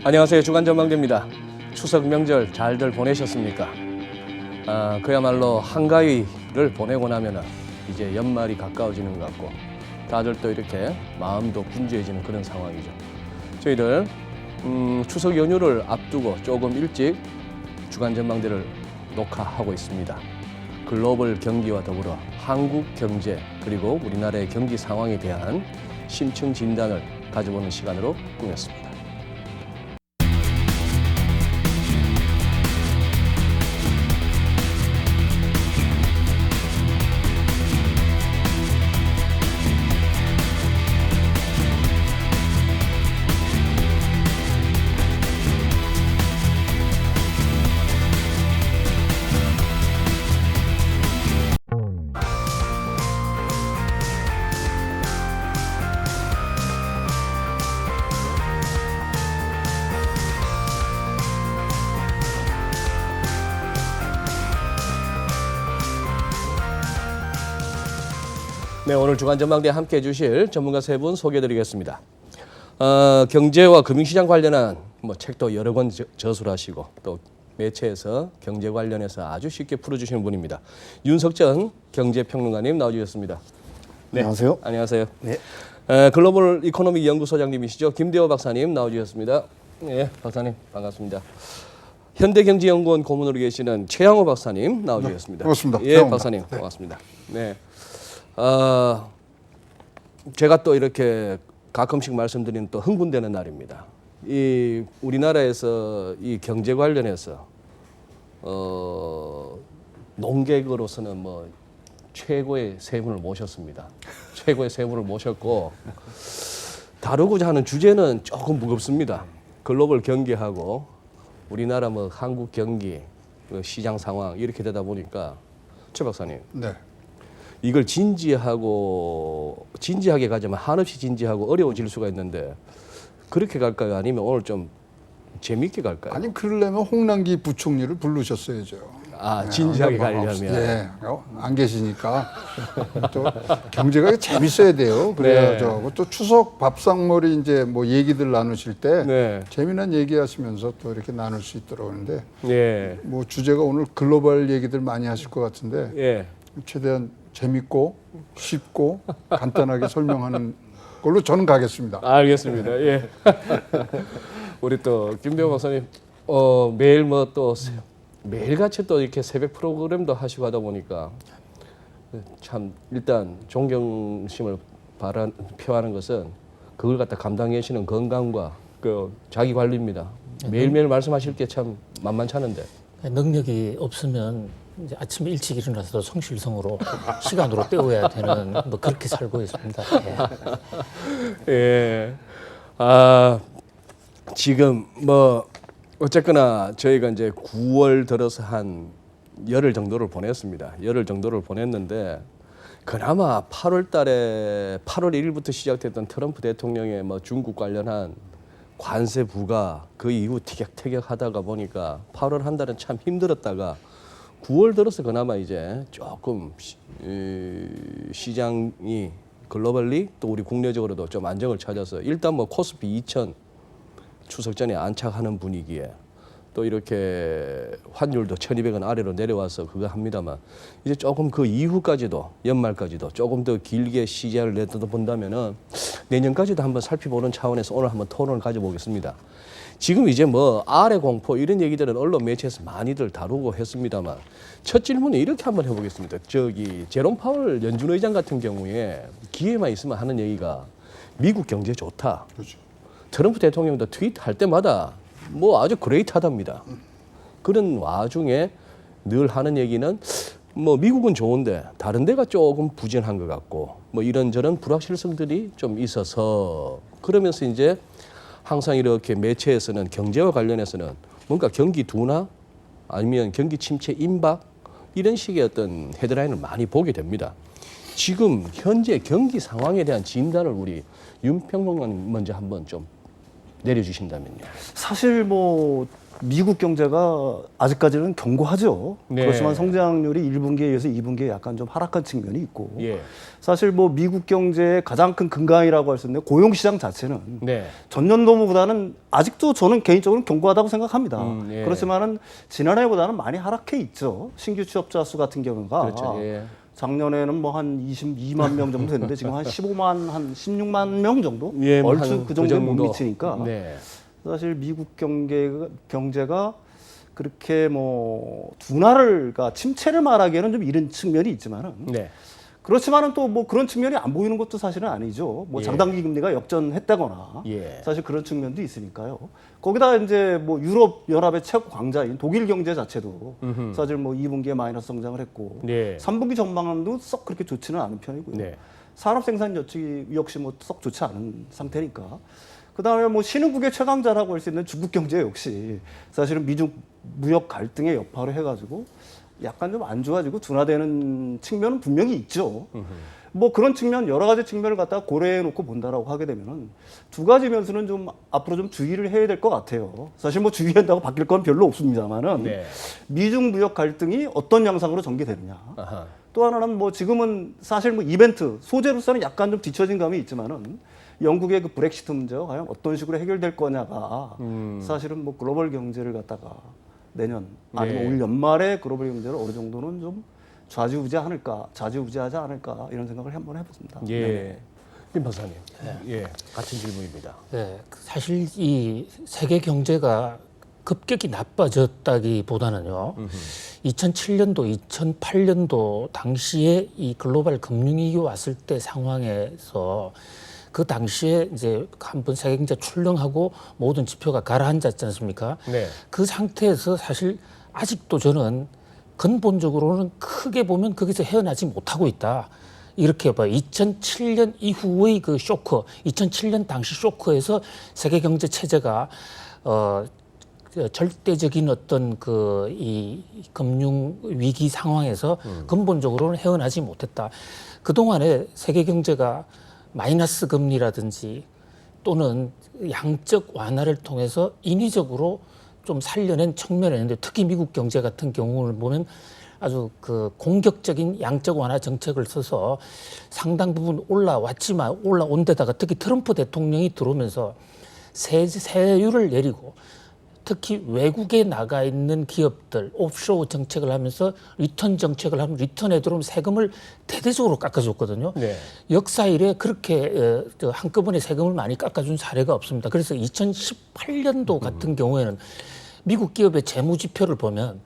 안녕하세요. 주간전망대입니다. 추석 명절 잘들 보내셨습니까? 그야말로 한가위를 보내고 나면은 이제 연말이 가까워지는 것 같고 다들 또 이렇게 마음도 분주해지는 그런 상황이죠. 저희들 추석 연휴를 앞두고 조금 일찍 주간전망대를 녹화하고 있습니다. 글로벌 경기와 더불어 한국 경제 그리고 우리나라의 경기 상황에 대한 심층 진단을 가져보는 시간으로 꾸몄습니다. 네, 오늘 주간전망대에 함께해 주실 전문가 세 분 소개해드리겠습니다. 경제와 금융시장 관련한 책도 여러 권 저술하시고 또 매체에서 경제 관련해서 아주 쉽게 풀어주시는 분입니다. 윤석전 경제평론가님 나와주셨습니다. 네, 안녕하세요. 안녕하세요. 네. 글로벌 이코노믹 연구소장님이시죠. 김대호 박사님 나와주셨습니다. 네, 박사님 반갑습니다. 현대경제연구원 고문으로 계시는 최양호 박사님 나와주셨습니다. 반갑습니다. 예, 최양호입니다. 박사님 반갑습니다. 네. 제가 또 이렇게 가끔씩 말씀드리는 또 흥분되는 날입니다. 이 우리나라에서 이 경제 관련해서 농객으로서는 최고의 세 분을 모셨습니다. 최고의 세 분을 모셨고 다루고자 하는 주제는 조금 무겁습니다. 글로벌 경기하고 우리나라 한국 경기 시장 상황 이렇게 되다 보니까 최 박사님. 네. 이걸 진지하게 가자면 한없이 진지하고 어려워질 수가 있는데 그렇게 갈까요? 아니면 오늘 좀 재밌게 갈까요? 아니 그러려면 홍남기 부총리를 부르셨어야죠. 진지하게 가려면. 네, 안 계시니까 또 경제가 재밌어야 돼요. 그래야죠. 네. 또 추석 밥상머리 이제 얘기들 나누실 때 네. 재미난 얘기하시면서 또 이렇게 나눌 수 있도록 하는데 예. 주제가 오늘 글로벌 얘기들 많이 하실 것 같은데 예. 최대한 재밌고 쉽고 간단하게 설명하는 걸로 저는 가겠습니다. 알겠습니다. 예. 우리 또 김대호 박사님 매일 또 매일같이 또 이렇게 새벽 프로그램도 하시고 하다 보니까 참 일단 존경심을 표하는 것은 그걸 갖다 감당하시는 건강과 그 자기 관리입니다. 매일매일 말씀하실 게 참 만만찮은데. 능력이 없으면 이제 아침에 일찍 일어나서도 성실성으로 시간으로 때워야 되는 그렇게 살고 있습니다. 예. 지금 어쨌거나 저희가 이제 9월 들어서 한 열흘 정도를 보냈습니다. 열흘 정도를 보냈는데 그나마 8월 1일부터 시작됐던 트럼프 대통령의 중국 관련한 관세 부과 그 이후 티격태격 하다가 보니까 8월 한 달은 참 힘들었다가 9월 들어서 그나마 이제 조금 시장이 글로벌리 또 우리 국내적으로도 좀 안정을 찾아서 일단 코스피 2000 추석 전에 안착하는 분위기에 또 이렇게 환율도 1200원 아래로 내려와서 그거 합니다만 이제 조금 그 이후까지도 연말까지도 조금 더 길게 시장을 내다본다면은 내년까지도 한번 살펴보는 차원에서 오늘 한번 토론을 가져보겠습니다. 지금 이제 아래 공포 이런 얘기들은 언론 매체에서 많이들 다루고 했습니다만 첫 질문은 이렇게 한번 해보겠습니다. 제롬 파월 연준 의장 같은 경우에 기회만 있으면 하는 얘기가 미국 경제 좋다. 그렇죠. 트럼프 대통령도 트윗할 때마다 아주 그레이트하답니다. 그런 와중에 늘 하는 얘기는 미국은 좋은데 다른 데가 조금 부진한 것 같고 이런저런 불확실성들이 좀 있어서 그러면서 이제 항상 이렇게 매체에서는 경제와 관련해서는 뭔가 경기 둔화 아니면 경기 침체 임박 이런 식의 어떤 헤드라인을 많이 보게 됩니다. 지금 현재 경기 상황에 대한 진단을 우리 윤 평론가님 먼저 한번 좀 내려주신다면요. 사실 뭐 미국 경제가 아직까지는 견고하죠. 네. 그렇지만 성장률이 1분기에 의해서 2분기에 약간 좀 하락한 측면이 있고 예. 사실 뭐 미국 경제의 가장 큰 근간이라고 할 수 있는 고용시장 자체는 네. 전년도보다는 아직도 저는 개인적으로 견고하다고 생각합니다. 예. 그렇지만은 지난해보다는 많이 하락해 있죠. 신규 취업자 수 같은 경우가 그렇죠. 예. 작년에는 뭐 한 22만 명 정도 됐는데 지금 한 15만, 한 16만 명 정도? 예, 얼추 한 그 정도에 못 정도. 미치니까 네. 사실 미국 경제가 그렇게 뭐 둔화를, 그러니까 침체를 말하기에는 좀 이른 측면이 있지만은 네. 그렇지만은 또 뭐 그런 측면이 안 보이는 것도 사실은 아니죠. 뭐 예. 장단기 금리가 역전했다거나 예. 사실 그런 측면도 있으니까요. 거기다 이제 뭐 유럽 연합의 최고 강자인 독일 경제 자체도 사실 뭐 2분기에 마이너스 성장을 했고 네. 3분기 전망도 썩 그렇게 좋지는 않은 편이고요. 네. 산업 생산 여측이 역시 뭐 썩 좋지 않은 상태니까. 그다음에 뭐 신흥국의 최강자라고 할 수 있는 중국 경제 역시 사실은 미중 무역 갈등의 여파를 해가지고 약간 좀 안 좋아지고 둔화되는 측면은 분명히 있죠. 뭐 그런 측면 여러 가지 측면을 갖다가 고려해 놓고 본다라고 하게 되면은 두 가지 면에서는 좀 앞으로 좀 주의를 해야 될 것 같아요. 사실 뭐 주의한다고 바뀔 건 별로 없습니다만은 네. 미중 무역 갈등이 어떤 양상으로 전개되느냐. 아하. 또 하나는 뭐 지금은 사실 뭐 이벤트 소재로서는 약간 좀 뒤처진 감이 있지만은 영국의 그 브렉시트 문제가 과연 어떤 식으로 해결될 거냐가 사실은 뭐 글로벌 경제를 갖다가 내년 아니면 네. 올 연말에 글로벌 경제를 어느 정도는 좀 좌지우지하지 않을까 이런 생각을 한번 해봤습니다. 예. 김 박사님. 예. 같은 질문입니다. 네, 사실 이 세계 경제가 급격히 나빠졌다기보다는요. 2007년도, 2008년도 당시에 이 글로벌 금융위기 왔을 때 상황에서 그 당시에 이제 한번 세계 경제 출렁하고 모든 지표가 가라앉았지 않습니까? 네. 그 상태에서 사실 아직도 저는 근본적으로는 크게 보면 거기서 헤어나지 못하고 있다. 이렇게 봐요. 2007년 이후의 그 쇼크, 2007년 당시 쇼크에서 세계 경제 체제가 절대적인 어떤 그 이 금융 위기 상황에서 근본적으로는 헤어나지 못했다. 그 동안에 세계 경제가 마이너스 금리라든지 또는 양적 완화를 통해서 인위적으로 좀 살려낸 측면이 있는데 특히 미국 경제 같은 경우를 보면 아주 그 공격적인 양적 완화 정책을 써서 상당 부분 올라왔지만 올라온 데다가 특히 트럼프 대통령이 들어오면서 세율을 내리고 특히 외국에 나가 있는 기업들 오프쇼어 정책을 하면서 리턴 정책을 하면 리턴에 들어오면 세금을 대대적으로 깎아줬거든요. 네. 역사 이래 그렇게 한꺼번에 세금을 많이 깎아준 사례가 없습니다. 그래서 2018년도 같은 경우에는 미국 기업의 재무 지표를 보면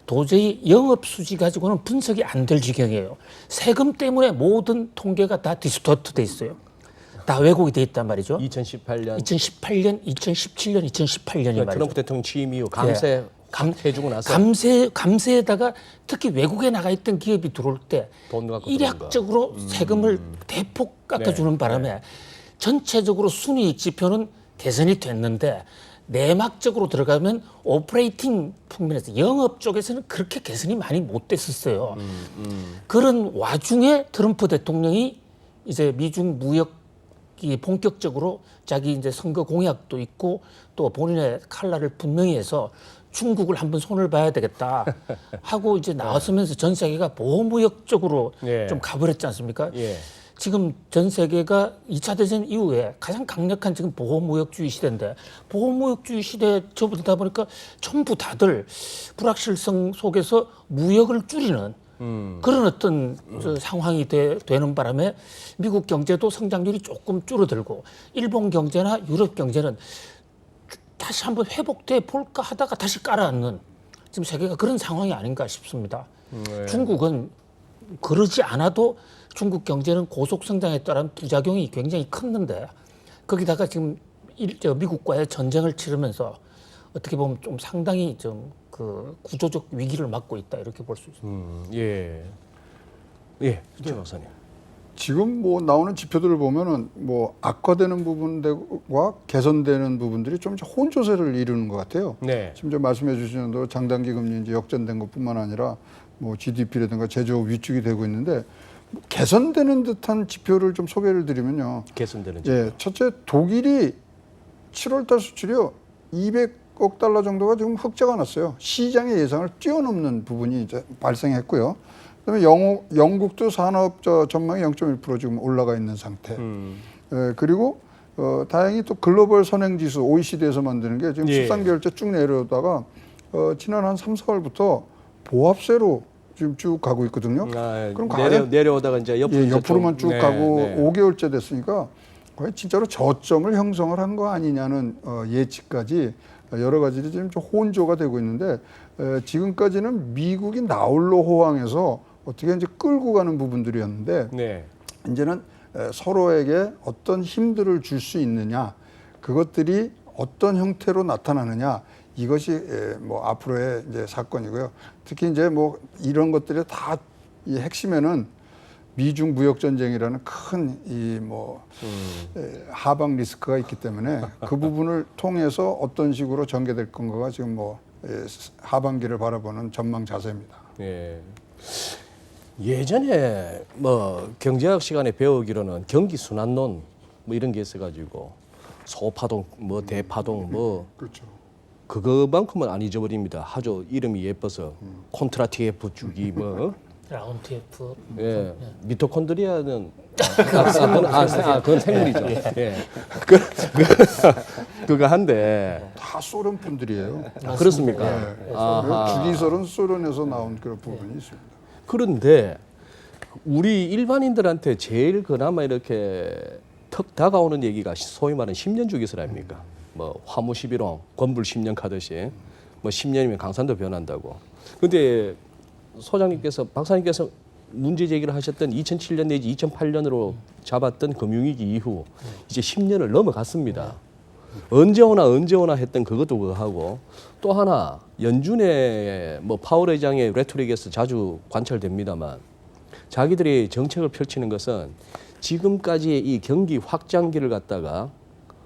도저히 영업 수지 가지고는 분석이 안 될 지경이에요. 세금 때문에 모든 통계가 다 디스토트 돼 있어요. 다 왜곡이 돼 있단 말이죠. 2018년 2017년, 2018년이 말이죠. 트럼프 대통령 취임 이후 감세 확 해주고 나서 감세에다가 특히 외국에 나가 있던 기업이 들어올 때 돈 갖고 일약적으로 세금을 대폭 깎아주는 바람에 전체적으로 순이익 지표는 개선이 됐는데 내막적으로 들어가면 오퍼레이팅 측면에서 영업 쪽에서는 그렇게 개선이 많이 못 됐었어요. 그런 와중에 트럼프 대통령이 이제 미중 무역이 본격적으로 자기 이제 선거 공약도 있고 또 본인의 칼날을 분명히 해서 중국을 한번 손을 봐야 되겠다 하고 이제 나왔으면서 전 세계가 보호무역 쪽으로 예. 좀 가버렸지 않습니까? 예. 지금 전 세계가 2차 대전 이후에 가장 강력한 지금 보호무역주의 시대인데 보호무역주의 시대에 접어들다 보니까 전부 다들 불확실성 속에서 무역을 줄이는 그런 어떤 상황이 되는 바람에 미국 경제도 성장률이 조금 줄어들고 일본 경제나 유럽 경제는 다시 한번 회복돼 볼까 하다가 다시 깔아앉는 지금 세계가 그런 상황이 아닌가 싶습니다. 네. 중국은 그러지 않아도 중국 경제는 고속 성장에 따른 부작용이 굉장히 컸는데 거기다가 지금 미국과의 전쟁을 치르면서 어떻게 보면 좀 상당히 좀 그 구조적 위기를 맞고 있다 이렇게 볼 수 있습니다. 예. 예. 최 박사님. 지금 뭐 나오는 지표들을 보면은 뭐 악화되는 부분과 개선되는 부분들이 좀 혼조세를 이루는 것 같아요. 네. 지금 말씀해 주시는 대로 장단기 금리 이제 역전된 것뿐만 아니라 뭐 GDP라든가 제조업 위축이 되고 있는데 뭐 개선되는 듯한 지표를 좀 소개를 드리면요. 개선되는 예, 첫째 독일이 7월달 수출이요 200억 달러 정도가 지금 흑자가 났어요. 시장의 예상을 뛰어넘는 부분이 이제 발생했고요. 그다음에 영국도 산업 전망이 0.1% 지금 올라가 있는 상태. 그리고 다행히 또 글로벌 선행지수 OECD에서 만드는 게 지금 예. 13개월째 쭉 내려오다가 지난 한 3, 4월부터 보합세로 지금 쭉 가고 있거든요. 그럼 내려오다가 이제 옆으로 옆으로만 쭉 네, 가고 네. 5개월째 됐으니까 과연 진짜로 저점을 형성을 한 거 아니냐는 예측까지 여러 가지로 지금 좀 혼조가 되고 있는데 지금까지는 미국이 나홀로 호황해서 어떻게 이제 끌고 가는 부분들이었는데 네. 이제는 서로에게 어떤 힘들을 줄 수 있느냐 그것들이 어떤 형태로 나타나느냐 이것이 뭐 앞으로의 이제 사건이고요. 특히 이제 뭐 이런 것들이 다 이 핵심에는 미중 무역 전쟁이라는 큰 이 뭐 하방 리스크가 있기 때문에 그 부분을 통해서 어떤 식으로 전개될 건가가 지금 뭐 하반기를 바라보는 전망 자세입니다. 예. 예전에 뭐 경제학 시간에 배우기로는 경기 순환론 뭐 이런 게 있어가지고 소파동 뭐 대파동 뭐 그렇죠. 그거만큼은 안 잊어버립니다. 아주 이름이 예뻐서 콘트라티에프 주기 뭐 라운트F. 예. 미토콘드리아는 그건 생물이죠. 예. 그거 한데 다 소련 분들이에요. 그렇습니까? 네. 주기설은 소련에서 나온 그런 부분이 있습니다. 그런데 우리 일반인들한테 제일 그나마 이렇게 턱 다가오는 얘기가 소위 말하는 10년 주기설 아닙니까? 뭐 화무 11홍, 권불 10년 가듯이 뭐 10년이면 강산도 변한다고. 근데 소장님께서 박사님께서 문제 제기를 하셨던 2007년 내지 2008년으로 잡았던 금융위기 이후 이제 10년을 넘어갔습니다. 언제 오나 했던 그것도 그거 하고 또 하나 연준의 뭐 파월 의장의 레토릭에서 자주 관찰됩니다만 자기들이 정책을 펼치는 것은 지금까지의 이 경기 확장기를 갖다가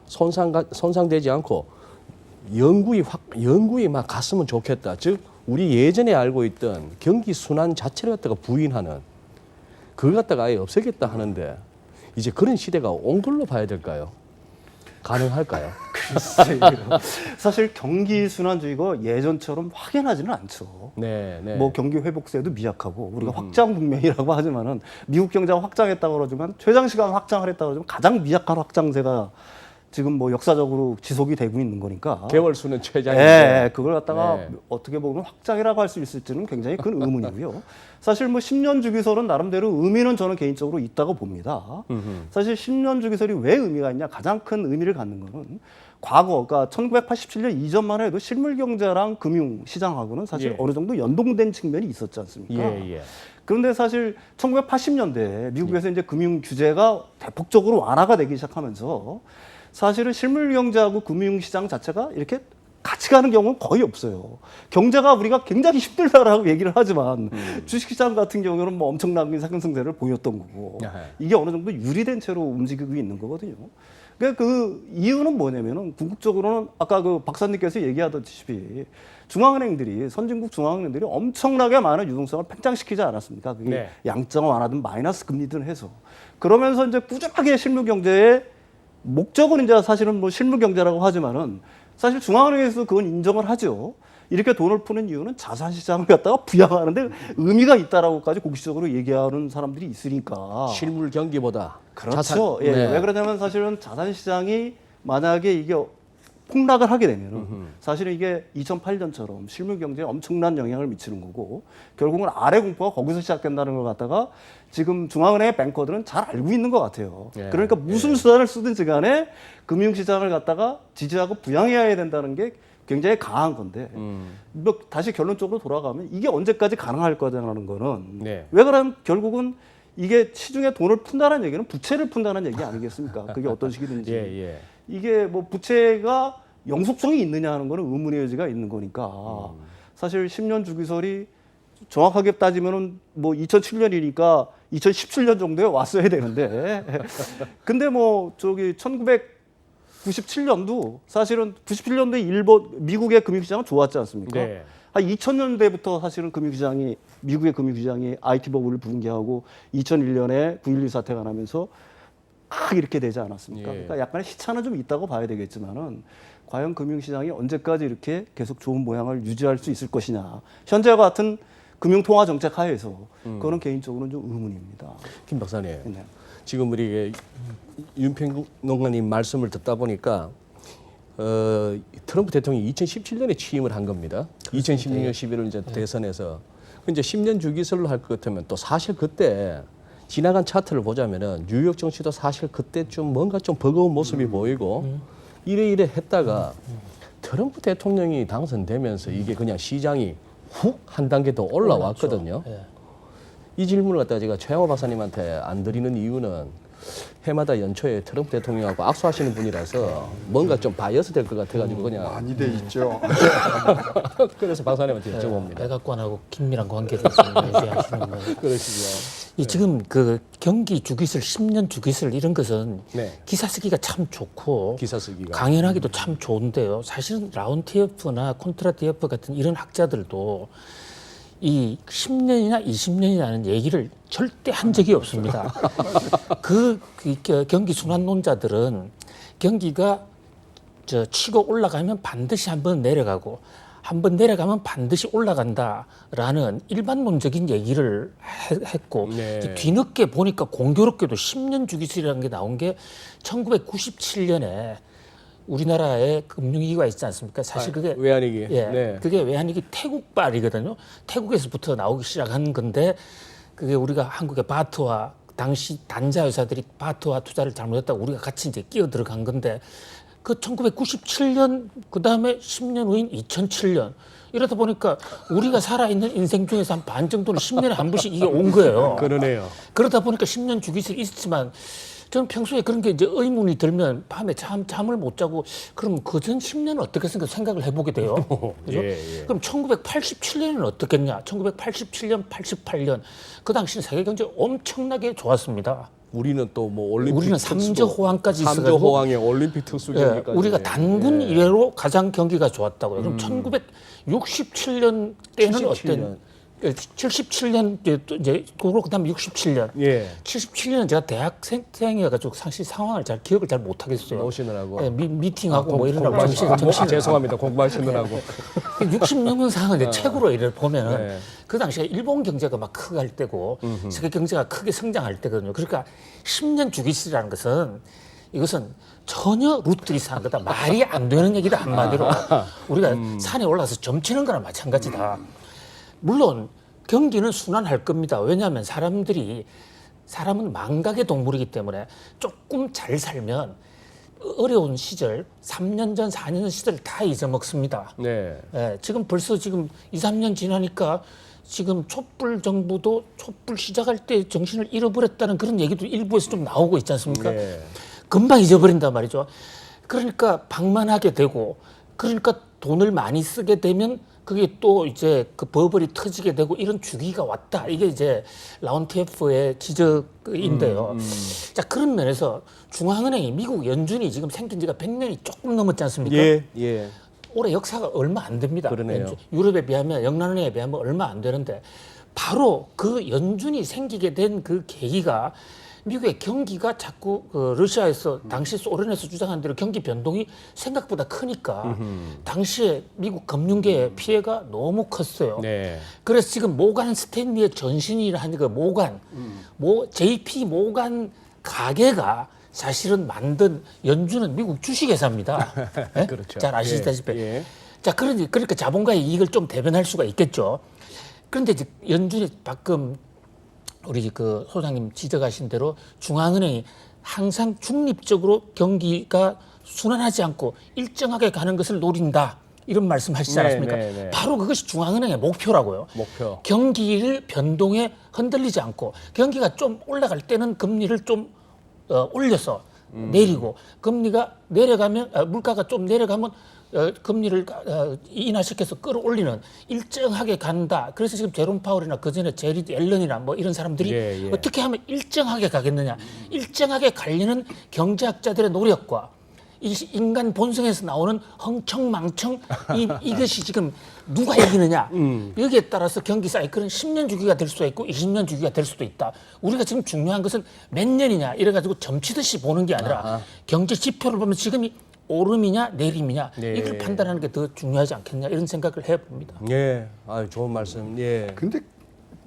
손상되지 않고 영구히 막 갔으면 좋겠다. 즉 우리 예전에 알고 있던 경기 순환 자체를 갖다가 부인하는 그걸 갖다가 아예 없애겠다 하는데 이제 그런 시대가 온 걸로 봐야 될까요? 가능할까요? 글쎄요. 사실 경기 순환주의가 예전처럼 확연하지는 않죠. 네, 네. 뭐 경기 회복세도 미약하고 우리가 확장 국면이라고 하지만은 미국 경제가 확장했다고 그러지만 최장 시간 확장을 했다고 그러지만 가장 미약한 확장세가 지금 뭐 역사적으로 지속이 되고 있는 거니까. 개월 수는 최장인데. 예, 그걸 갖다가 네. 어떻게 보면 확장이라고 할 수 있을지는 굉장히 큰 의문이고요. 사실 뭐 10년 주기설은 나름대로 의미는 저는 개인적으로 있다고 봅니다. 사실 10년 주기설이 왜 의미가 있냐? 가장 큰 의미를 갖는 거는 과거, 그러니까 1987년 이전만 해도 실물 경제랑 금융 시장하고는 사실 예. 어느 정도 연동된 측면이 있었지 않습니까? 예. 그런데 사실 1980년대 미국에서 이제 금융 규제가 대폭적으로 완화가 되기 시작하면서 사실은 실물 경제하고 금융 시장 자체가 이렇게 같이 가는 경우는 거의 없어요. 경제가 우리가 굉장히 힘들다라고 얘기를 하지만 주식시장 같은 경우는 뭐 엄청난 상승세를 보였던 거고 이게 어느 정도 유리된 채로 움직이고 있는 거거든요. 그러니까 그 이유는 뭐냐면은 궁극적으로는 아까 그 박사님께서 얘기하듯이 중앙은행들이 선진국 중앙은행들이 엄청나게 많은 유동성을 팽창시키지 않았습니까? 그게 네. 양적 완화든 마이너스 금리든 해서 그러면서 이제 꾸준하게 실물 경제의 목적은 이제 사실은 뭐 실물 경제라고 하지만은 사실 중앙은행에서 그건 인정을 하죠. 이렇게 돈을 푸는 이유는 자산 시장을 갖다가 부양하는데 의미가 있다라고까지 공식적으로 얘기하는 사람들이 있으니까. 실물 경기보다 그렇죠. 예. 네. 왜 그러냐면 사실은 자산 시장이 만약에 이게 폭락을 하게 되면은 사실은 이게 2008년처럼 실물 경제에 엄청난 영향을 미치는 거고 결국은 아래 공포가 거기서 시작된다는 걸 갖다가 지금 중앙은행의 뱅커들은 잘 알고 있는 것 같아요. 예. 그러니까 무슨 수단을 쓰든지 간에 금융시장을 갖다가 지지하고 부양해야 된다는 게 굉장히 강한 건데 뭐 다시 결론적으로 돌아가면 이게 언제까지 가능할 거냐는 거는 네. 왜 그러면 결국은 이게 시중에 돈을 푼다는 얘기는 부채를 푼다는 얘기 아니겠습니까? 그게 어떤 식이든지. 예. 이게 뭐 부채가 영속성이 있느냐 하는 거는 의문의 여지가 있는 거니까 사실 10년 주기설이 정확하게 따지면은 뭐 2007년이니까 2017년 정도에 왔어야 되는데 근데 뭐 저기 1997년도 사실은 97년도에 미국의 금융시장은 좋았지 않습니까? 네. 한 2000년대부터 사실은 미국의 금융시장이 IT 버블을 붕괴하고 2001년에 9.11 사태가 나면서 막 이렇게 되지 않았습니까? 예. 그러니까 약간의 시차는 좀 있다고 봐야 되겠지만은 과연 금융시장이 언제까지 이렇게 계속 좋은 모양을 유지할 수 있을 것이냐. 현재와 같은 금융통화 정책 하에서 그거는 개인적으로는 좀 의문입니다. 김 박사님, 네. 지금 우리 윤평론가님 말씀을 듣다 보니까 트럼프 대통령이 2017년에 취임을 한 겁니다. 2016년 11월 이제 대선에서 이제 10년 주기설로 할 것 같으면 또 사실 그때 지나간 차트를 보자면은 뉴욕 정치도 사실 그때 좀 뭔가 좀 버거운 모습이 보이고 이래 했다가 트럼프 대통령이 당선되면서 이게 그냥 시장이 훅 한 단계 더 올라왔거든요. 예. 이 질문을 갖다가 제가 최영호 박사님한테 안 드리는 이유는 해마다 연초에 트럼프 대통령하고 악수하시는 분이라서 뭔가 좀 바이어스 될 것 같아가지고 그냥 많이 돼 있죠. 그래서 박사님한테 여쭤봅니다. 백악관하고 긴밀한 관계를 지금 유지하시는 거예요. 그러시죠. 이 지금 그 경기 주기설, 10년 주기설 이런 것은 네. 기사 쓰기가 참 좋고 기사 쓰기가. 강연하기도 참 좋은데요. 사실은 라운티에프나 콘트라티에프 같은 이런 학자들도 이 10년이나 20년이라는 얘기를 절대 한 적이 없습니다. 그 경기 순환론자들은 경기가 치고 올라가면 반드시 한번 내려가고 한번 내려가면 반드시 올라간다라는 일반론적인 얘기를 했고 네. 뒤늦게 보니까 공교롭게도 10년 주기술이라는 게 나온 게 1997년에 우리나라에 금융위기가 있지 않습니까? 사실 그게 외환위기. 예, 네. 그게 외환위기 태국발이거든요. 태국에서부터 나오기 시작한 건데 그게 우리가 한국의 바트와 당시 단자 회사들이 바트와 투자를 잘못했다고 우리가 같이 이제 끼어 들어간 건데 그 1997년 그 다음에 10년 후인 2007년 이러다 보니까 우리가 살아있는 인생 중에서 한 반 정도는 10년에 한 번씩 이게 온 거예요. 그러네요. 그러다 보니까 10년 주기설이 있지만 저는 평소에 그런 게 이제 의문이 들면 밤에 잠을 못 자고 그럼 그전 10년은 어떻겠습니까 생각을 해보게 돼요. 그죠? 예, 예. 그럼 1987년은 어떻겠냐? 1987년, 88년 그 당시는 세계 경제 엄청나게 좋았습니다. 우리는 또 뭐 올림픽 우리는 특수, 삼저 호황까지 삼저 있어가지고 호황에 올림픽 특수 예, 경기까지. 우리가 단군 예. 이래로 가장 경기가 좋았다고요. 그럼 1967년 때는 77년. 어떤? 77년 이제 그다음에 67년. 예. 77년은 제가 대학생이어가지고 사실 상황을 기억을 잘 못하겠어요. 오시느라고. 예, 미팅하고 뭐 이러느라고 정신 죄송합니다. 공부하시느라고. 60년상을 이제 책으로 이를 보면은 네. 그 당시에 일본 경제가 막 크게 할 때고 세계 경제가 크게 성장할 때거든요. 그러니까 10년 주기술이라는 것은 이것은 전혀 루트 이상한 거다. 말이 안 되는 얘기다 한마디로. 우리가 산에 올라서 점치는 거나 마찬가지다. 물론 경기는 순환할 겁니다. 왜냐하면 사람은 망각의 동물이기 때문에 조금 잘 살면 어려운 시절 3년 전, 4년 전 시절 다 잊어먹습니다. 네. 예, 지금 벌써 지금 2, 3년 지나니까 지금 촛불 정부도 촛불 시작할 때 정신을 잃어버렸다는 그런 얘기도 일부에서 좀 나오고 있지 않습니까? 네. 금방 잊어버린단 말이죠. 그러니까 방만하게 되고 그러니까 돈을 많이 쓰게 되면 그게 또 이제 그 버블이 터지게 되고 이런 주기가 왔다. 이게 이제 라운티에프의 지적인데요. 자, 그런 면에서 중앙은행이 미국 연준이 지금 생긴 지가 100년이 조금 넘었지 않습니까? 예. 예. 올해 역사가 얼마 안 됩니다. 그러네요. 유럽에 비하면 영란은행에 비하면 얼마 안 되는데 바로 그 연준이 생기게 된 그 계기가 미국의 경기가 자꾸 러시아에서 당시 소련에서 주장한 대로 경기 변동이 생각보다 크니까 당시에 미국 금융계의 피해가 너무 컸어요. 네. 그래서 지금 모간 스탠리의 전신이라 하는 그 모간, JP 모간 가게가 사실은 만든 연준은 미국 주식회사입니다. 예? 그렇죠. 잘 아시다시피. 예, 예. 자, 그러니까 자본가의 이익을 좀 대변할 수가 있겠죠. 그런데 이제 연준이 방금 우리 그 소장님 지적하신 대로 중앙은행이 항상 중립적으로 경기가 순환하지 않고 일정하게 가는 것을 노린다. 이런 말씀 하시지 않았습니까? 네. 바로 그것이 중앙은행의 목표라고요. 목표. 경기를 변동에 흔들리지 않고 경기가 좀 올라갈 때는 금리를 좀 올려서 내리고 금리가 내려가면 물가가 좀 내려가면 금리를 인하시켜서 끌어올리는 일정하게 간다. 그래서 지금 제롬 파월이나 그전에 제리 앨런이나 뭐 이런 사람들이 예. 어떻게 하면 일정하게 가겠느냐. 일정하게 가려는 경제학자들의 노력과 인간 본성에서 나오는 흥청망청 이것이 지금 누가 이기느냐 여기에 따라서 경기 사이클은 10년 주기가 될 수도 있고 20년 주기가 될 수도 있다. 우리가 지금 중요한 것은 몇 년이냐 이래가지고 점치듯이 보는 게 아니라 경제 지표를 보면 지금이 오름이냐 내림이냐 네. 이걸 판단하는 게 더 중요하지 않겠냐 이런 생각을 해봅니다. 예, 아 좋은 말씀. 예. 근데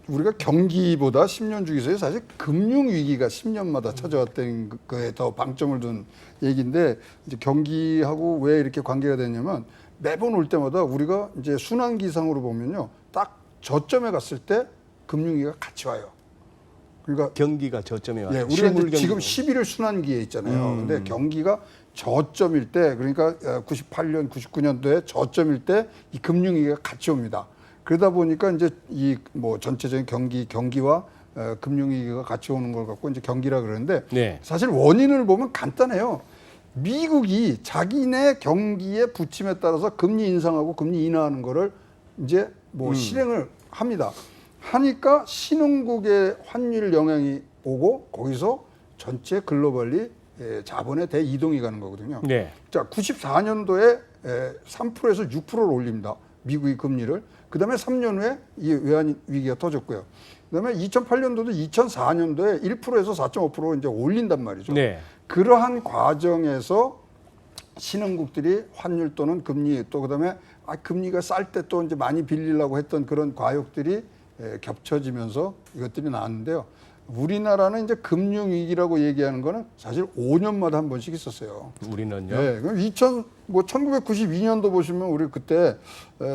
우리가 경기보다 10년 주기서에 사실 금융 위기가 10년마다 찾아왔다는 거에 더 방점을 둔 얘기인데 이제 경기하고 왜 이렇게 관계가 되냐면 매번 올 때마다 우리가 이제 순환기상으로 보면요 딱 저점에 갔을 때 금융 위기가 같이 와요. 그러니까 경기가 저점에 와요. 예, 우리가 실물 이제 지금 경기는. 11월 순환기에 있잖아요. 근데 경기가 저점일 때, 그러니까 98년, 99년도에 저점일 때 이 금융위기가 같이 옵니다. 그러다 보니까 이제 이 뭐 전체적인 경기와 금융위기가 같이 오는 걸 갖고 이제 경기라 그러는데 네. 사실 원인을 보면 간단해요. 미국이 자기네 경기의 부침에 따라서 금리 인상하고 금리 인하하는 거를 이제 뭐 실행을 합니다. 하니까 신흥국의 환율 영향이 오고 거기서 전체 글로벌리 자본의 대이동이 가는 거거든요. 네. 자, 94년도에 3%에서 6%를 올립니다. 미국이 금리를. 그다음에 3년 후에 이 외환 위기가 터졌고요. 그다음에 2008년도도 2004년도에 1%에서 4.5% 이제 올린단 말이죠. 네. 그러한 과정에서 신흥국들이 환율 또는 금리 또 그다음에 금리가 쌀 때 또 이제 많이 빌리려고 했던 그런 과욕들이 겹쳐지면서 이것들이 나왔는데요. 우리나라는 이제 금융위기라고 얘기하는 거는 사실 5년마다 한 번씩 있었어요. 우리는요. 네, 그럼 1992년도 보시면 우리 그때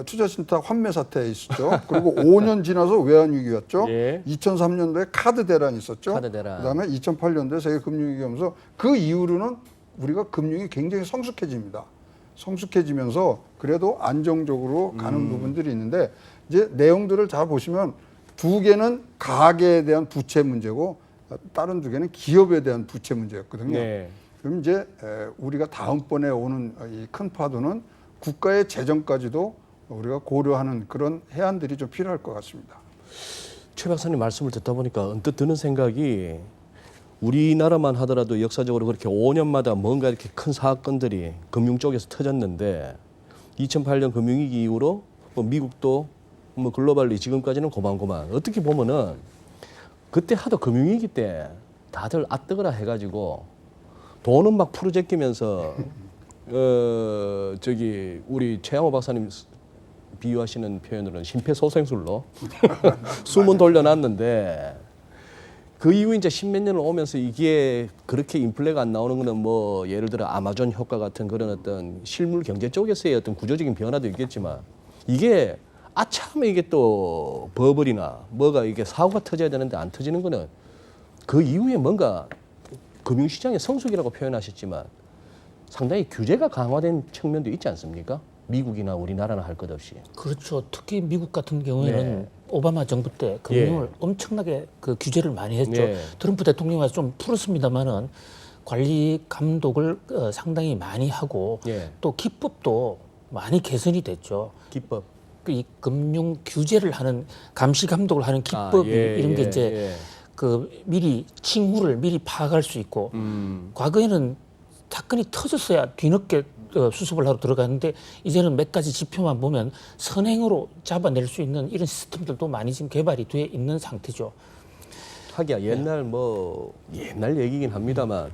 투자신탁 환매 사태 있었죠. 그리고 5년 지나서 외환위기 왔죠. 예. 2003년도에 카드 대란 있었죠. 카드 대란. 그다음에 2008년도에 세계 금융위기 오면서 그 이후로는 우리가 금융이 굉장히 성숙해집니다. 성숙해지면서 그래도 안정적으로 가는 부분들이 있는데 이제 내용들을 잘 보시면 두 개는 가계에 대한 부채 문제고 다른 두 개는 기업에 대한 부채 문제였거든요. 네. 그럼 이제 우리가 다음번에 오는 이 큰 파도는 국가의 재정까지도 우리가 고려하는 그런 해안들이 좀 필요할 것 같습니다. 최 박사님 말씀을 듣다 보니까 언뜻 드는 생각이 우리나라만 하더라도 역사적으로 그렇게 5년마다 뭔가 이렇게 큰 사건들이 금융 쪽에서 터졌는데 2008년 금융위기 이후로 뭐 미국도 뭐 글로벌리 지금까지는 고만고만 어떻게 보면은 그때 하도 금융위기 때 다들 아뜨거라 해가지고 돈은 막 푸르제끼면서 저기 우리 최양호 박사님 비유하시는 표현으로는 심폐소생술로 숨은 돌려놨는데 그 이후 이제 십몇 년을 오면서 이게 그렇게 인플레가 안 나오는 거는 뭐 예를 들어 아마존 효과 같은 그런 어떤 실물 경제 쪽에서의 어떤 구조적인 변화도 있겠지만 이게 아참 이게 또 버블이나 뭐가 이게 사고가 터져야 되는데 안 터지는 거는 그 이후에 뭔가 금융시장의 성숙이라고 표현하셨지만 상당히 규제가 강화된 측면도 있지 않습니까? 미국이나 우리나라나 할 것 없이. 그렇죠. 특히 미국 같은 경우에는 네. 오바마 정부 때 금융을 엄청나게 그 규제를 많이 했죠. 네. 트럼프 대통령이 와서 좀 풀었습니다만은 관리 감독을 상당히 많이 하고 예. 또 기법도 많이 개선이 됐죠. 기법. 이 금융 규제를 하는 감시 감독을 하는 기법이 이런 게 이제 그 미리 징후를 미리 파악할 수 있고 과거에는 사건이 터졌어야 뒤늦게 수습을 하러 들어가는데 이제는 몇 가지 지표만 보면 선행으로 잡아낼 수 있는 이런 시스템들도 많이 지금 개발이 돼 있는 상태죠. 하기야 옛날 뭐 옛날 얘기긴 합니다만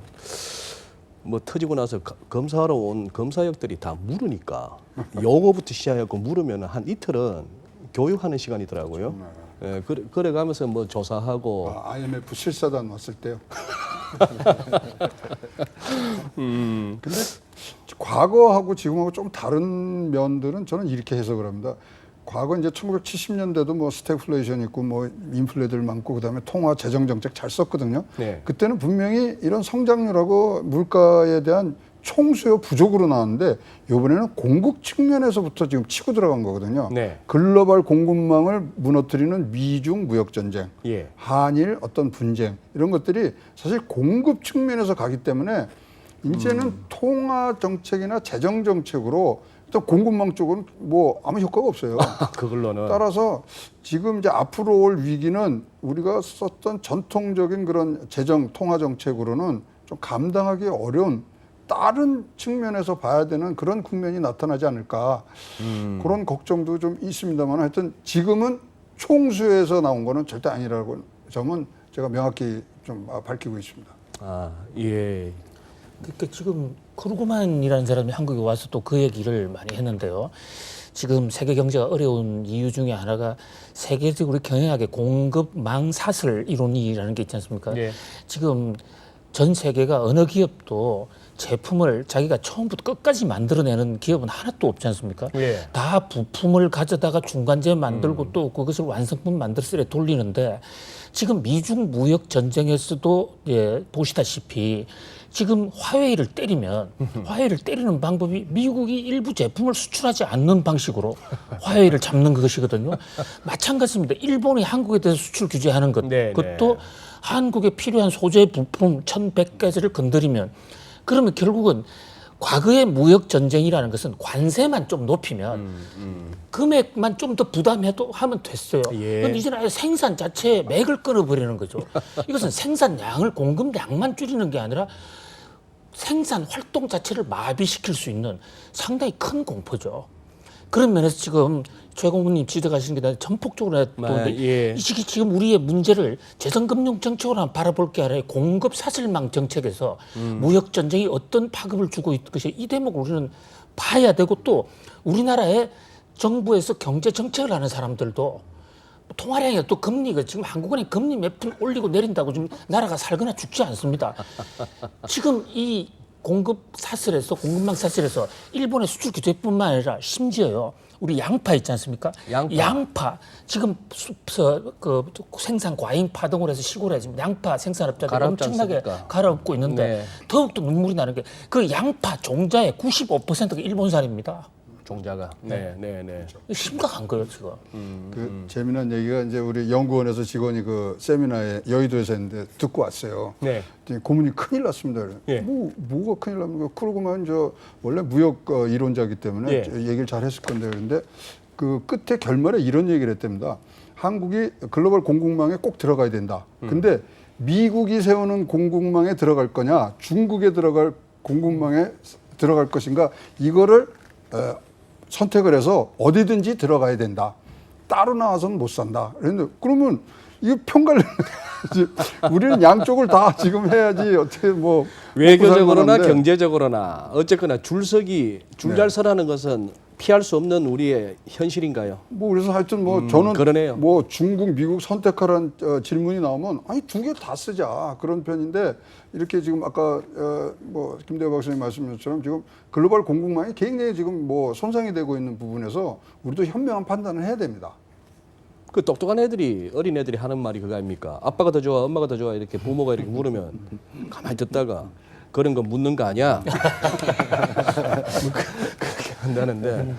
뭐 터지고 나서 검사하러 온 검사역들이 다 물으니까 용어부터 시작해서 물으면 한 이틀은 교육하는 시간이더라고요. 예, 그래 가면서 뭐 조사하고 IMF 실사단 왔을 때요. 근데 과거하고 지금하고 좀 다른 면들은 저는 이렇게 해석을 합니다. 과거 이제 1970년대도 뭐 스태그플레이션 있고 뭐 인플레들 많고 그다음에 통화 재정 정책 잘 썼거든요. 네. 그때는 분명히 이런 성장률하고 물가에 대한 총수요 부족으로 나왔는데 이번에는 공급 측면에서부터 지금 치고 들어간 거거든요. 네. 글로벌 공급망을 무너뜨리는 미중 무역 전쟁, 예. 한일 어떤 분쟁 이런 것들이 사실 공급 측면에서 가기 때문에 이제는 통화 정책이나 재정 정책으로 일단 공급망 쪽은 뭐 아무 효과가 없어요. 그걸로는 따라서 지금 이제 앞으로 올 위기는 우리가 썼던 전통적인 그런 재정 통화 정책으로는 좀 감당하기 어려운 다른 측면에서 봐야 되는 그런 국면이 나타나지 않을까 그런 걱정도 좀 있습니다만 하여튼 지금은 총수에서 나온 거는 절대 아니라고 점은 제가 명확히 좀 밝히고 있습니다. 아, 예. 그러니까 지금 크루그만이라는 사람이 한국에 와서 또 그 얘기를 많이 했는데요. 지금 세계 경제가 어려운 이유 중에 하나가 세계적으로 경영학의 공급망 사슬 이론이라는 게 있지 않습니까? 예. 지금 전 세계가 어느 기업도 제품을 자기가 처음부터 끝까지 만들어내는 기업은 하나도 없지 않습니까? 예. 다 부품을 가져다가 중간재 만들고 또 그것을 완성품 만들어서 이렇게 돌리는데 지금 미중 무역 전쟁에서도 예, 보시다시피 지금 화웨이를 때리면 화웨이를 때리는 방법이 미국이 일부 제품을 수출하지 않는 방식으로 화웨이를 잡는 것이거든요. 마찬가지입니다. 일본이 한국에 대해서 수출 규제하는 것, 네, 그것도 네. 한국에 필요한 소재 부품 1,100가지를 건드리면 그러면 결국은 과거의 무역 전쟁이라는 것은 관세만 좀 높이면 금액만 좀 더 부담해도 하면 됐어요. 예. 그런데 이제는 아예 생산 자체에 맥을 끊어버리는 거죠. 이것은 생산량을 공급량만 줄이는 게 아니라 생산 활동 자체를 마비시킬 수 있는 상당히 큰 공포죠. 그런 면에서 지금 최고문님 지적하시는 게 전폭적으로 또 예. 이 시기 지금 우리의 문제를 재정금융 정책으로 바라볼 게 아니라 공급 사슬망 정책에서 무역 전쟁이 어떤 파급을 주고 있는 것이 이 대목을 우리는 봐야 되고 또 우리나라의 정부에서 경제 정책을 하는 사람들도 통화량이 또 금리가 지금 한국은행 금리 몇 푼 올리고 내린다고 지금 나라가 살거나 죽지 않습니다. 지금 이 공급망 사슬에서 일본의 수출 규제뿐만 아니라 심지어요. 우리 양파 있지 않습니까? 양파 지금 그 생산 과잉 파동을 해서 시골에 지금 양파 생산업자들이 엄청나게 않습니까? 갈아엎고 있는데 네. 더욱더 눈물이 나는 게 그 양파 종자의 95%가 일본산입니다. 종자가. 네, 네, 네. 심각한 거예요 지금. 그 재미난 얘기가 이제 우리 연구원에서 직원이 그 세미나에 여의도에서 했는데 듣고 왔어요. 네. 그랬더니 고문이 큰일 났습니다. 그래요. 예. 뭐가 큰일 납니까? 그러고만 저 원래 무역 이론자이기 때문에 예. 얘기를 잘 했을 건데 그런데 그 끝에 결말에 이런 얘기를 했답니다. 한국이 글로벌 공급망에 꼭 들어가야 된다. 근데 미국이 세우는 공급망에 들어갈 거냐, 중국에 들어갈 공급망에 들어갈 것인가, 이거를 선택을 해서 어디든지 들어가야 된다. 따로 나와서는 못 산다. 그런데 그러면 이거 편갈래. 우리는 양쪽을 다 지금 해야지 어떻게 뭐 외교적으로나 먹고 살 경제적으로나 어쨌거나 줄 잘 서라는 것은 피할 수 없는 우리의 현실인가요? 뭐 그래서 하여튼 뭐 저는 그러네요. 뭐 중국, 미국 선택하라는 질문이 나오면 아니 두 개 다 쓰자 그런 편인데 이렇게 지금 아까 뭐 김대호 박사님 말씀하신 것처럼 지금 글로벌 공급망이 굉장히 지금 뭐 손상이 되고 있는 부분에서 우리도 현명한 판단을 해야 됩니다. 그 똑똑한 애들이 어린 애들이 하는 말이 그거 아닙니까? 아빠가 더 좋아, 엄마가 더 좋아 이렇게 부모가 이렇게 물으면 가만히 듣다가 그런 거 묻는 거 아니야? 그렇게 한다는데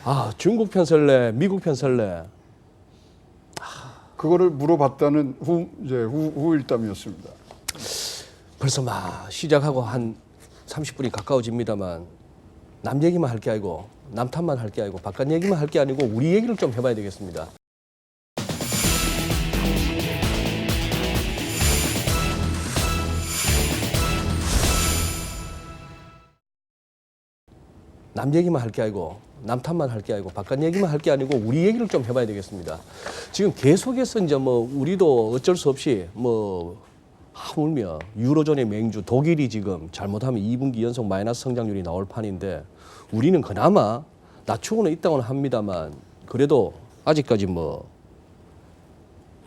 아 중국 편 설래, 미국 편 설래. 그거를 물어봤다는 후일담이었습니다. 벌써 막 시작하고 한 30분이 가까워집니다만 남 얘기만 할 게 아니고 남 탓만 할 게 아니고 바깥 얘기만 할 게 아니고 우리 얘기를 좀 해봐야 되겠습니다. 남 얘기만 할 게 아니고 남 탓만 할 게 아니고 바깥 얘기만 할 게 아니고 우리 얘기를 좀 해봐야 되겠습니다. 지금 계속해서 이제 뭐 우리도 어쩔 수 없이 뭐 하물며 유로존의 맹주 독일이 지금 잘못하면 2분기 연속 마이너스 성장률이 나올 판인데 우리는 그나마 낮추고는 있다고는 합니다만 그래도 아직까지 뭐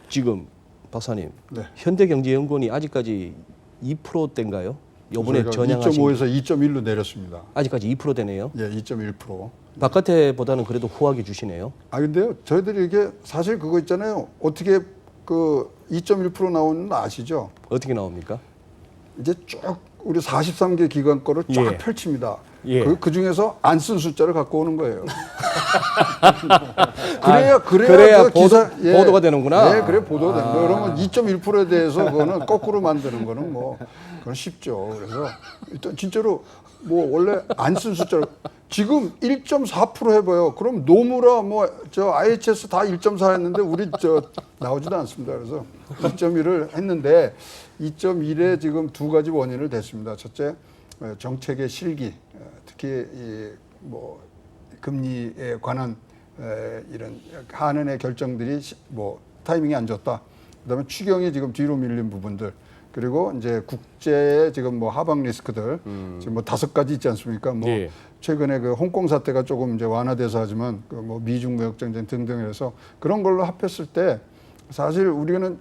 지금 박사님 네. 현대경제연구원이 아직까지 2%대인가요? 요번에 전향하신 2.5에서 2.1로 내렸습니다. 아직까지 2%대네요. 예, 2.1%. 바깥에보다는 그래도 후하게 주시네요. 아 근데요, 저희들이 이게 사실 그거 있잖아요. 어떻게 그 2.1% 나오는 아시죠? 어떻게 나옵니까? 이제 쭉 우리 43개 기관 거를 쫙 예. 펼칩니다. 예. 그 중에서 안 쓴 숫자를 갖고 오는 거예요. 그래야 그래야 그 기사, 보도가 되는구나. 네, 그래 보도가 되는 거예요. 그러면 2.1%에 대해서 그거는 거꾸로 만드는 거는 뭐 그건 쉽죠. 그래서 일단 진짜로 뭐 원래 안 쓴 숫자를 지금 1.4% 해봐요. 그럼 노무라 뭐 저 IHS 다 1.4 했는데 우리 저 나오지도 않습니다. 그래서 2.1을 했는데 2.1에 지금 두 가지 원인을 댔습니다. 첫째, 정책의 실기, 특히 뭐 금리에 관한 이런 한은의 결정들이 뭐 타이밍이 안 좋다. 그다음에 추경이 지금 뒤로 밀린 부분들. 그리고 이제 국제의 지금 뭐 하방 리스크들 지금 뭐 5가지 있지 않습니까? 뭐 예. 최근에 그 홍콩 사태가 조금 이제 완화돼서 하지만 그 뭐 미중 무역 전쟁 등등 해서 그런 걸로 합했을 때 사실 우리는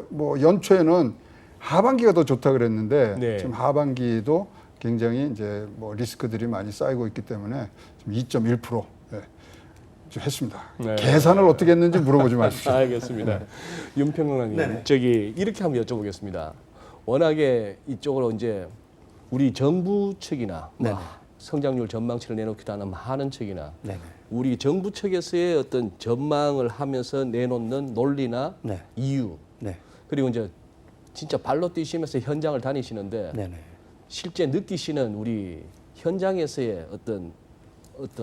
뭐 연초에는 하반기가 더 좋다 그랬는데 네. 지금 하반기도 굉장히 이제 뭐 리스크들이 많이 쌓이고 있기 때문에 지금 2.1% 좀 했습니다. 네. 계산을 어떻게 했는지 물어보지 마십시오. 알겠습니다. 윤평론가님, 저기 이렇게 한번 여쭤보겠습니다. 워낙에 이쪽으로 이제 우리 정부 측이나 네네. 성장률 전망치를 내놓기도 하는 많은 측이나 네네. 우리 정부 측에서의 어떤 전망을 하면서 내놓는 논리나 네. 이유 네. 그리고 이제 진짜 발로 뛰시면서 현장을 다니시는데 네네. 실제 느끼시는 우리 현장에서의 어떤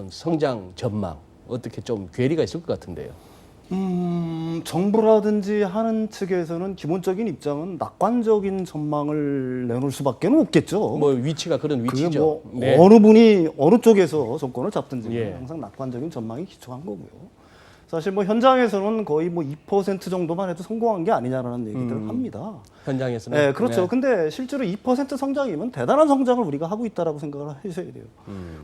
성장 전망 어떻게 좀 괴리가 있을 것 같은데요. 정부라든지 하는 측에서는 기본적인 입장은 낙관적인 전망을 내놓을 수밖에 없겠죠. 뭐 위치가 그런 그게 위치죠. 뭐 네. 어느 분이 어느 쪽에서 정권을 잡든지 예. 항상 낙관적인 전망이 기초한 거고요. 사실 뭐 현장에서는 거의 뭐 2% 정도만 해도 성공한 게 아니냐라는 얘기들을 합니다. 현장에서는. 네, 그렇죠. 네. 근데 실제로 2% 성장이면 대단한 성장을 우리가 하고 있다라고 생각을 하셔야 돼요.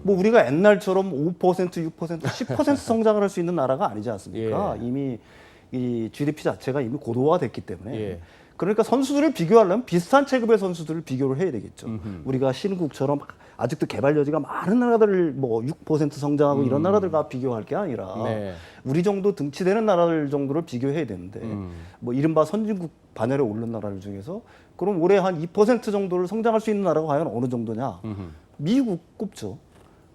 뭐 우리가 옛날처럼 5%, 6%, 10% 성장을 할 수 있는 나라가 아니지 않습니까? 예. 이미 이 GDP 자체가 이미 고도화됐기 때문에. 예. 그러니까 선수들을 비교하려면 비슷한 체급의 선수들을 비교를 해야 되겠죠. 우리가 신국처럼 아직도 개발 여지가 많은 나라들을 뭐 6% 성장하고 이런 나라들과 비교할 게 아니라 네. 우리 정도 등치되는 나라들 정도를 비교해야 되는데 뭐 이른바 선진국 반열에 오른 나라들 중에서 그럼 올해 한 2% 정도를 성장할 수 있는 나라가 과연 어느 정도냐? 미국 꼽죠.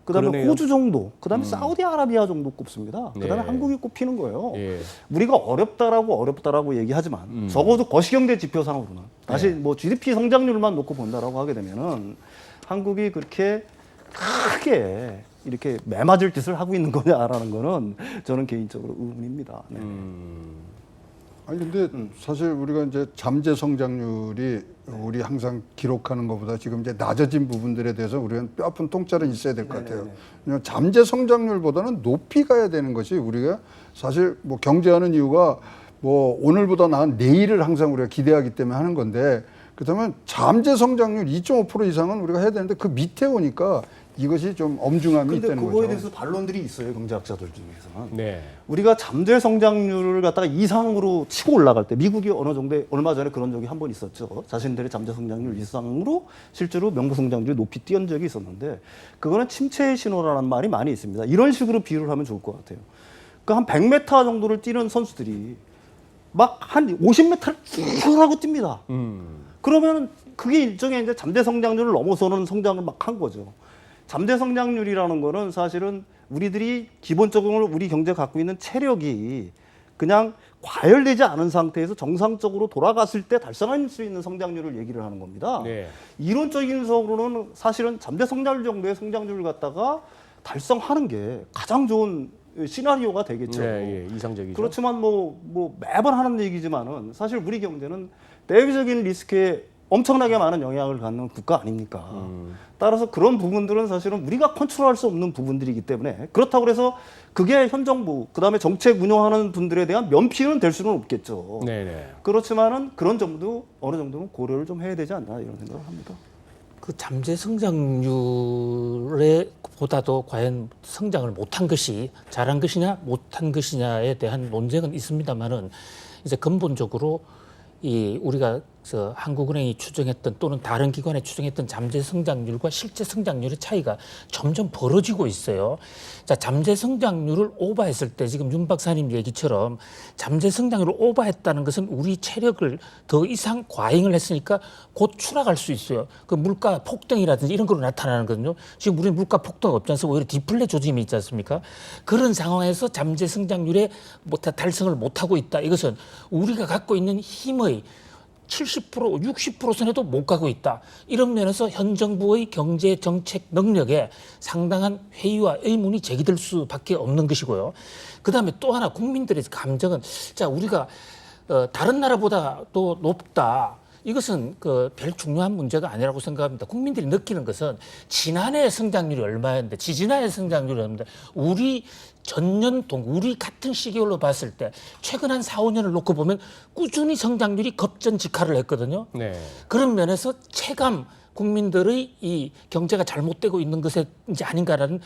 그다음에 그러네요. 호주 정도, 그다음에 사우디아라비아 정도 꼽습니다. 그다음에 네. 한국이 꼽히는 거예요. 예. 우리가 어렵다라고 얘기하지만 적어도 거시경제 지표상으로는 다시 뭐 GDP 성장률만 놓고 본다라고 하게 되면은 한국이 그렇게 크게 이렇게 매맞을 짓을 하고 있는 거냐라는 거는 저는 개인적으로 의문입니다. 네. 아니 근데 사실 우리가 이제 잠재 성장률이 우리 항상 기록하는 것보다 지금 이제 낮아진 부분들에 대해서 우리는 뼈아픈 통찰은 있어야 될 것 같아요. 왜냐하면 잠재 성장률보다는 높이 가야 되는 것이 우리가 사실 뭐 경제하는 이유가 뭐 오늘보다 나은 내일을 항상 우리가 기대하기 때문에 하는 건데 그렇다면 잠재 성장률 2.5% 이상은 우리가 해야 되는데 그 밑에 오니까 이것이 좀 엄중함이 근데 있다는 그거에 거죠. 대해서 반론들이 있어요, 경제학자들 중에서는. 네. 우리가 잠재 성장률을 갖다가 이상으로 치고 올라갈 때 미국이 어느 정도 얼마 전에 그런 적이 한 번 있었죠. 자신들의 잠재 성장률 이상으로 실제로 명목 성장률이 높이 뛰은 적이 있었는데 그거는 침체의 신호라는 말이 많이 있습니다. 이런 식으로 비유를 하면 좋을 것 같아요. 그 한 100m 정도를 뛰는 선수들이 막 한 50m를 쭉 하고 뜁니다. 그러면 그게 일종의 이제 잠재 성장률을 넘어서는 성장을 막 한 거죠. 잠재 성장률이라는 거는 사실은 우리들이 기본적으로 우리 경제가 갖고 있는 체력이 그냥 과열되지 않은 상태에서 정상적으로 돌아갔을 때 달성할 수 있는 성장률을 얘기를 하는 겁니다. 네. 이론적인 속으로는 사실은 잠재 성장률 정도의 성장률을 갖다가 달성하는 게 가장 좋은 시나리오가 되겠죠. 네, 예, 이상적이죠. 그렇지만 뭐 매번 하는 얘기지만은 사실 우리 경제는 대외적인 리스크에 엄청나게 많은 영향을 갖는 국가 아닙니까? 따라서 그런 부분들은 사실은 우리가 컨트롤할 수 없는 부분들이기 때문에 그렇다고 해서 그게 현 정부 그다음에 정책 운영하는 분들에 대한 면피는 될 수는 없겠죠. 네네. 그렇지만은 그런 점도 어느 정도는 고려를 좀 해야 되지 않나 이런 생각을 합니다. 그 잠재 성장률에 보다도 과연 성장을 못한 것이 잘한 것이냐 못한 것이냐에 대한 논쟁은 있습니다만은 이제 근본적으로 이 우리가 한국은행이 추정했던 또는 다른 기관이 추정했던 잠재 성장률과 실제 성장률의 차이가 점점 벌어지고 있어요. 자, 잠재 성장률을 오버했을 때 지금 윤 박사님 얘기처럼 잠재 성장률을 오버했다는 것은 우리 체력을 더 이상 과잉을 했으니까 곧 추락할 수 있어요. 그 물가 폭등이라든지 이런 걸로 나타나는 거거든요. 지금 우리는 물가 폭등 없지 않습니까? 오히려 디플레 조짐이 있지 않습니까? 그런 상황에서 잠재 성장률에 달성을 못하고 있다. 이것은 우리가 갖고 있는 힘의 70%, 60%선에도 못 가고 있다. 이런 면에서 현 정부의 경제 정책 능력에 상당한 회의와 의문이 제기될 수밖에 없는 것이고요. 그다음에 또 하나 국민들의 감정은 자 우리가 다른 나라보다 또 높다. 이것은 그 별 중요한 문제가 아니라고 생각합니다. 국민들이 느끼는 것은 지난해 성장률이 얼마였는데 지지난해 성장률이 얼마인데 우리 전년동 우리 같은 시기로 봤을 때 최근 한 4, 5년을 놓고 보면 꾸준히 성장률이 급전직하를 했거든요. 네. 그런 면에서 체감 국민들의 이 경제가 잘못되고 있는 것에 이제 아닌가라는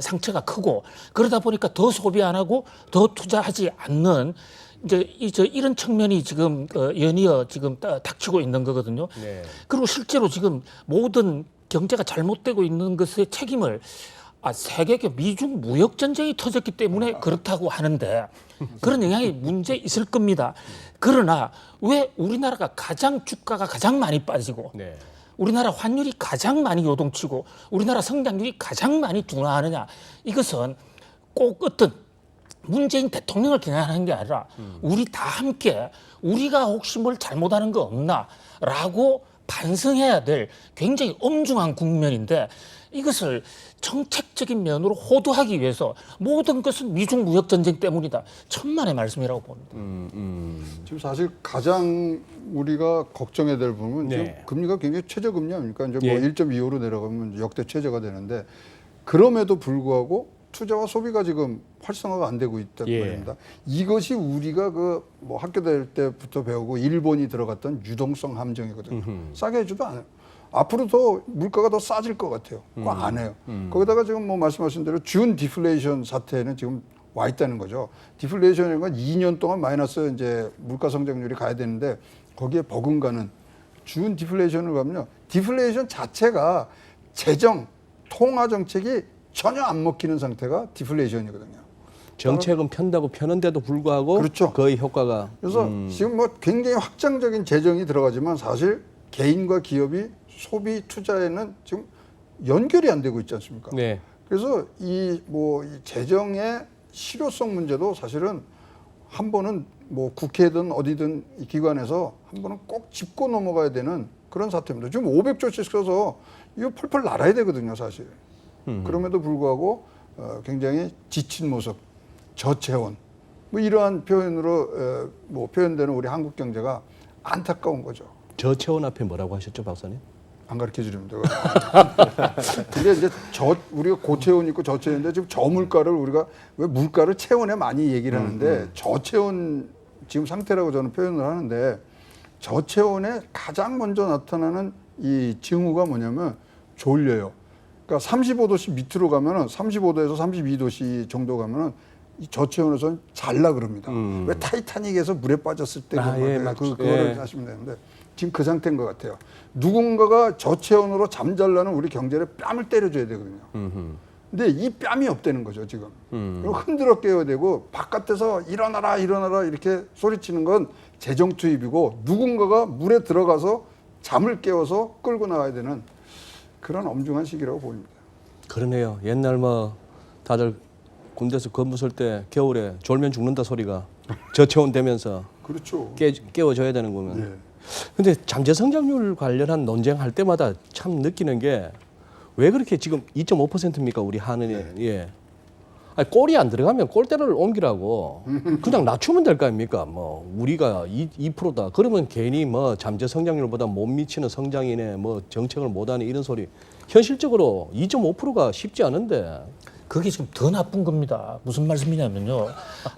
상처가 크고 그러다 보니까 더 소비 안 하고 더 투자하지 않는 이제 이런 측면이 지금 연이어 지금 닥치고 있는 거거든요. 네. 그리고 실제로 지금 모든 경제가 잘못되고 있는 것의 책임을 세계 미중 무역 전쟁이 터졌기 때문에 그렇다고 하는데 그런 영향이 문제 있을 겁니다. 그러나 왜 우리나라가 주가가 가장 많이 빠지고 네. 우리나라 환율이 가장 많이 요동치고 우리나라 성장률이 가장 많이 둔화하느냐 이것은 꼭 어떤 문재인 대통령을 비난하는 게 아니라 우리 다 함께 우리가 혹시 뭘 잘못하는 거 없나라고 반성해야 될 굉장히 엄중한 국면인데 이것을 정책적인 면으로 호도하기 위해서 모든 것은 미중 무역 전쟁 때문이다. 천만의 말씀이라고 봅니다. 지금 사실 가장 우리가 걱정해야 될 부분은 네. 지금 금리가 굉장히 최저금리 아닙니까? 이제 예. 뭐 1.25로 내려가면 역대 최저가 되는데 그럼에도 불구하고 투자와 소비가 지금 활성화가 안 되고 있다는 예. 말입니다. 이것이 우리가 그 뭐 학교 다닐 때부터 배우고 일본이 들어갔던 유동성 함정이거든요. 싸게 해줘도 안 해요. 앞으로 더 물가가 더 싸질 것 같아요. 그거 안 해요. 거기다가 지금 뭐 말씀하신 대로 준 디플레이션 사태는 지금 와 있다는 거죠. 디플레이션이라는 건 2년 동안 마이너스 이제 물가 성장률이 가야 되는데 거기에 버금가는 준 디플레이션을 가면요. 디플레이션 자체가 재정, 통화 정책이 전혀 안 먹히는 상태가 디플레이션이거든요. 정책은 편다고 펴는데도 불구하고 그렇죠. 거의 효과가 그래서 지금 뭐 굉장히 확장적인 재정이 들어가지만 사실 개인과 기업이 소비 투자에는 지금 연결이 안 되고 있지 않습니까? 네. 그래서 이 재정의 실효성 문제도 사실은 한 번은 뭐 국회든 어디든 이 기관에서 한 번은 꼭 짚고 넘어가야 되는 그런 사태입니다. 지금 500조씩 써서 이거 펄펄 날아야 되거든요, 사실. 그럼에도 불구하고 굉장히 지친 모습, 저체온, 뭐 이러한 표현으로 뭐 표현되는 우리 한국 경제가 안타까운 거죠. 저체온 앞에 뭐라고 하셨죠, 박사님? 안 가르쳐 드립니다. 근데 이제 우리가 고체온 있고 저체온인데 지금 저물가를 우리가 왜 물가를 체온에 많이 얘기를 하는데 저체온 지금 상태라고 저는 표현을 하는데 저체온에 가장 먼저 나타나는 이 징후가 뭐냐면 졸려요. 그러니까 35도씨 밑으로 가면은 35도에서 32도씨 정도 가면은 이 저체온에서는 잘라 그럽니다. 왜 타이타닉에서 물에 빠졌을 때 그거를 하시면 되는데 지금 그 상태인 것 같아요. 누군가가 저체온으로 잠잘라는 우리 경제를 뺨을 때려줘야 되거든요. 근데 이 뺨이 없다는 거죠, 지금. 그리고 흔들어 깨워야 되고 바깥에서 일어나라 이렇게 소리치는 건 재정 투입이고 누군가가 물에 들어가서 잠을 깨워서 끌고 나와야 되는 그런 엄중한 시기라고 보입니다. 그러네요. 옛날 뭐 다들 군대에서 근무 쓸 때 겨울에 졸면 죽는다 소리가 저체온 되면서 그렇죠. 깨워줘야 되는 거면. 예. 근데 잠재 성장률 관련한 논쟁할 때마다 참 느끼는 게 왜 그렇게 지금 2.5%입니까 우리 하늘이 예. 아니, 골이 안 들어가면 골대를 옮기라고 그냥 낮추면 될 거 아닙니까? 뭐 우리가 2%다 그러면 괜히 뭐 잠재 성장률보다 못 미치는 성장이네 뭐 정책을 못하네 이런 소리 현실적으로 2.5%가 쉽지 않은데 그게 지금 더 나쁜 겁니다. 무슨 말씀이냐면요.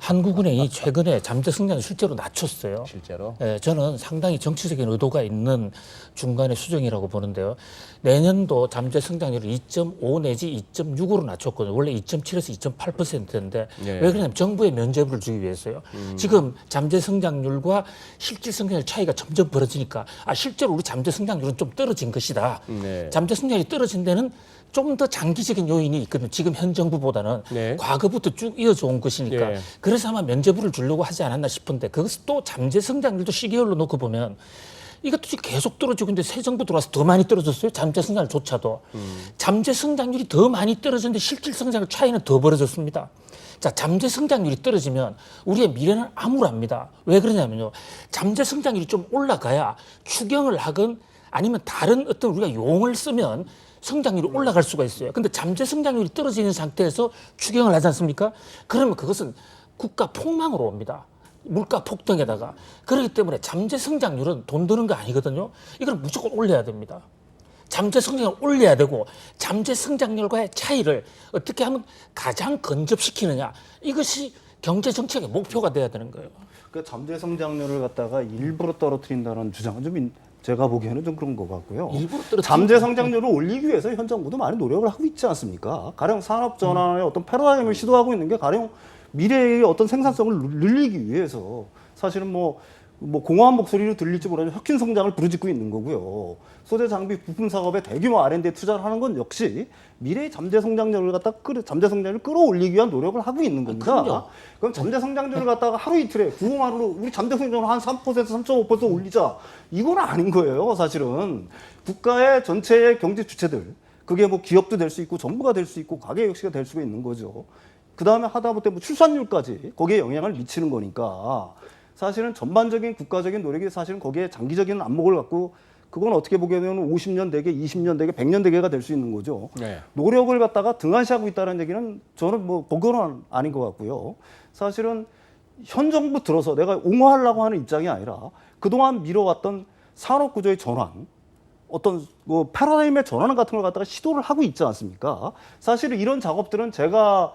한국은행이 최근에 잠재 성장을 실제로 낮췄어요. 실제로 예, 저는 상당히 정치적인 의도가 있는 중간의 수정이라고 보는데요. 내년도 잠재 성장률을 2.5 내지 2.6으로 낮췄거든요. 원래 2.7에서 2.8%인데 예. 왜 그러냐면 정부에 면죄부를 주기 위해서요. 지금 잠재 성장률과 실질 성장률 차이가 점점 벌어지니까 실제로 우리 잠재 성장률은 좀 떨어진 것이다. 네. 잠재 성장률이 떨어진 데는 좀 더 장기적인 요인이 있거든요. 지금 현 정부보다는 네. 과거부터 쭉 이어져 온 것이니까. 예. 그래서 아마 면죄부를 주려고 하지 않았나 싶은데 그것을 또 잠재 성장률도 시기별로 놓고 보면 이것도 지금 계속 떨어지고 있는데 새 정부 들어와서 더 많이 떨어졌어요. 잠재 성장률조차도. 잠재 성장률이 더 많이 떨어졌는데 실질 성장률 차이는 더 벌어졌습니다. 자, 잠재 성장률이 떨어지면 우리의 미래는 암울합니다. 왜 그러냐면요. 잠재 성장률이 좀 올라가야 추경을 하건 아니면 다른 어떤 우리가 용을 쓰면 성장률이 올라갈 수가 있어요. 근데 잠재 성장률이 떨어지는 상태에서 추경을 하지 않습니까? 그러면 그것은 국가 폭망으로 옵니다. 물가 폭등에다가 그렇기 때문에 잠재 성장률은 돈 드는 거 아니거든요. 이건 무조건 올려야 됩니다. 잠재 성장률을 올려야 되고 잠재 성장률과의 차이를 어떻게 하면 가장 근접시키느냐 이것이 경제 정책의 목표가 돼야 되는 거예요. 그 잠재 성장률을 갖다가 일부러 떨어뜨린다는 주장은 좀 제가 보기에는 좀 그런 것 같고요. 일부러 떨어뜨린 잠재 성장률을 올리기 위해서 현 정부도 많은 노력을 하고 있지 않습니까? 가령 산업 전환의 어떤 패러다임을 시도하고 있는 게 가령 미래의 어떤 생산성을 늘리기 위해서 사실은 뭐 공허한 목소리로 들릴지 모르는 혁신 성장을 부르짖고 있는 거고요. 소재 장비 부품 사업에 대규모 R&D에 투자를 하는 건 역시 미래의 잠재 성장률을 갖다 잠재 성장률을 끌어올리기 위한 노력을 하고 있는 겁니다. 그럼 잠재 성장률을 갖다가 하루 이틀에 구호만으로 우리 잠재 성장률 한 3%, 3.5% 올리자 이건 아닌 거예요. 사실은 국가의 전체의 경제 주체들 그게 뭐 기업도 될 수 있고 정부가 될 수 있고 가계 역시가 될 수가 있는 거죠. 그 다음에 하다못해 뭐 출산율까지 거기에 영향을 미치는 거니까 사실은 전반적인 국가적인 노력이 사실은 거기에 장기적인 안목을 갖고 그건 어떻게 보면 50년 대계, 20년 대계, 100년 대계가 될 수 있는 거죠. 네. 노력을 갖다가 등한시하고 있다는 얘기는 저는 뭐 그건 아닌 것 같고요. 사실은 현 정부 들어서 내가 옹호하려고 하는 입장이 아니라 그동안 미뤄왔던 산업 구조의 전환, 어떤 뭐 패러다임의 전환 같은 걸 갖다가 시도를 하고 있지 않습니까? 사실은 이런 작업들은 제가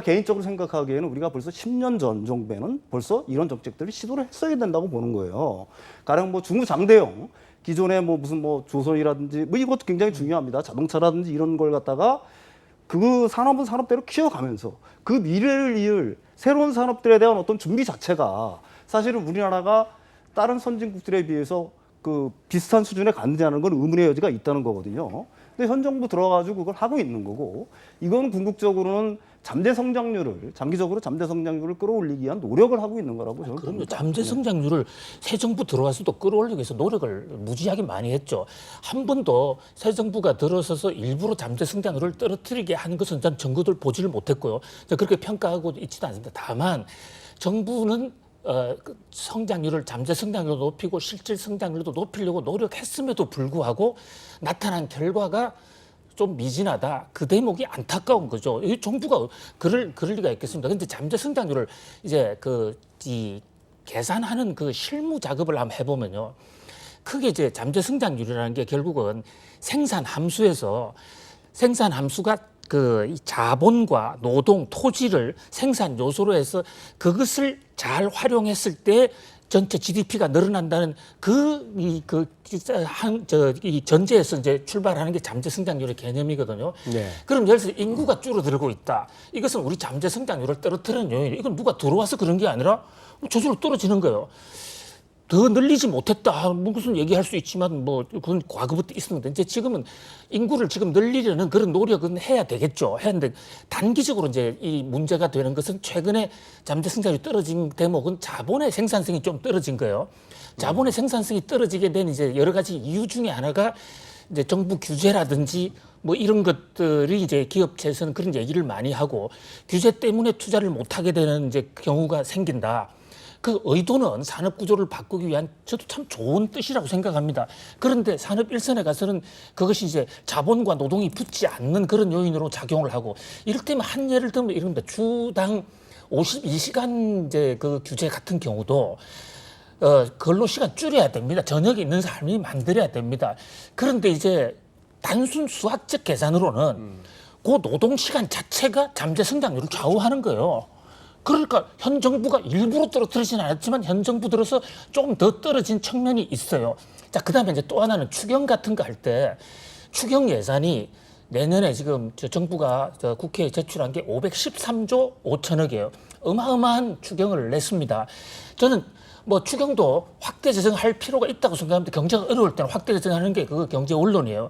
개인적으로 생각하기에는 우리가 벌써 10년 전 정도에는 벌써 이런 정책들을 시도를 했어야 된다고 보는 거예요. 가령 뭐 중구장대형 기존에 뭐 무슨 뭐 조선이라든지 뭐 이것도 굉장히 중요합니다. 자동차라든지 이런 걸 갖다가 그 산업은 산업대로 키워가면서 그 미래를 이을 새로운 산업들에 대한 어떤 준비 자체가 사실은 우리나라가 다른 선진국들에 비해서 그 비슷한 수준에 갔느냐는 건 의문의 여지가 있다는 거거든요. 근데 현 정부 들어가지고 그걸 하고 있는 거고 이건 궁극적으로는 잠재 성장률을 장기적으로 잠재 성장률을 끌어올리기 위한 노력을 하고 있는 거라고 저는 그럼요. 봅니다. 잠재 성장률을 새 정부 들어와서도 끌어올리기 위해서 노력을 무지하게 많이 했죠. 한 번도 새 정부가 들어서서 일부러 잠재 성장률을 떨어뜨리게 한 것은 전 정부들 보지를 못했고요. 그렇게 평가하고 있지도 않습니다. 다만 정부는 성장률을 잠재 성장률도 높이고 실질 성장률도 높이려고 노력했음에도 불구하고 나타난 결과가 좀 미진하다. 그 대목이 안타까운 거죠. 이 정부가 그럴 리가 있겠습니다. 근데 잠재 성장률을 이제 이 계산하는 그 실무 작업을 한번 해보면요. 크게 이제 잠재 성장률이라는 게 결국은 생산 함수에서 생산 함수가 그 자본과 노동, 토지를 생산 요소로 해서 그것을 잘 활용했을 때 전체 GDP가 늘어난다는 이 전제에서 이제 출발하는 게 잠재 성장률의 개념이거든요. 네. 그럼 예를 들어서 인구가 줄어들고 있다. 이것은 우리 잠재 성장률을 떨어뜨리는 요인이에요. 이건 누가 들어와서 그런 게 아니라 저절로 떨어지는 거예요. 더 늘리지 못했다. 뭐 무슨 얘기할 수 있지만 뭐 그건 과거부터 있었는데 이제 지금은 인구를 지금 늘리려는 그런 노력은 해야 되겠죠. 해야 하는데 단기적으로 이제 이 문제가 되는 것은 최근에 잠재 성장률이 떨어진 대목은 자본의 생산성이 좀 떨어진 거예요. 자본의 생산성이 떨어지게 된 이제 여러 가지 이유 중에 하나가 이제 정부 규제라든지 뭐 이런 것들이 이제 기업체에서는 그런 얘기를 많이 하고 규제 때문에 투자를 못 하게 되는 이제 경우가 생긴다. 그 의도는 산업 구조를 바꾸기 위한 저도 참 좋은 뜻이라고 생각합니다. 그런데 산업 일선에 가서는 그것이 이제 자본과 노동이 붙지 않는 그런 요인으로 작용을 하고 이를테면 한 예를 들면 이럽니다. 주당 52시간 이제 그 규제 같은 경우도 근로 시간 줄여야 됩니다. 저녁에 있는 삶이 만들어야 됩니다. 그런데 이제 단순 수학적 계산으로는 그 노동 시간 자체가 잠재 성장률을 좌우하는 거예요. 그러니까 현 정부가 일부러 떨어뜨리지는 않았지만 현 정부 들어서 조금 더 떨어진 측면이 있어요. 자, 그다음에 이제 또 하나는 추경 같은 거 할 때 추경 예산이 내년에 지금 정부가 국회에 제출한 게 513조 5천억이에요. 어마어마한 추경을 냈습니다. 저는 뭐 추경도 확대 재정할 필요가 있다고 생각합니다. 경제가 어려울 때는 확대 재정하는 게 그거 경제 원론이에요.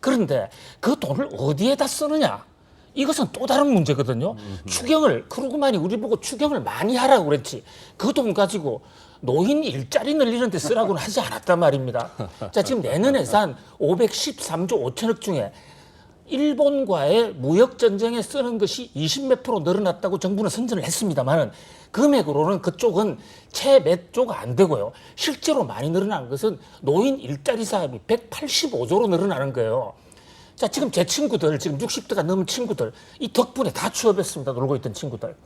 그런데 그 돈을 어디에다 쓰느냐? 이것은 또 다른 문제거든요. 추경을 그러고만이 우리 보고 추경을 많이 하라고 그랬지. 그 돈 가지고 노인 일자리 늘리는 데 쓰라고는 하지 않았단 말입니다. 자, 지금 내년 예산 513조 5천억 중에 일본과의 무역 전쟁에 쓰는 것이 20몇 프로 늘어났다고 정부는 선전을 했습니다만은 금액으로는 그쪽은 채 몇 조가 안 되고요. 실제로 많이 늘어난 것은 노인 일자리 사업이 185조로 늘어나는 거예요. 자, 지금 제 친구들, 지금 60대가 넘은 친구들, 이 덕분에 다 취업했습니다. 놀고 있던 친구들.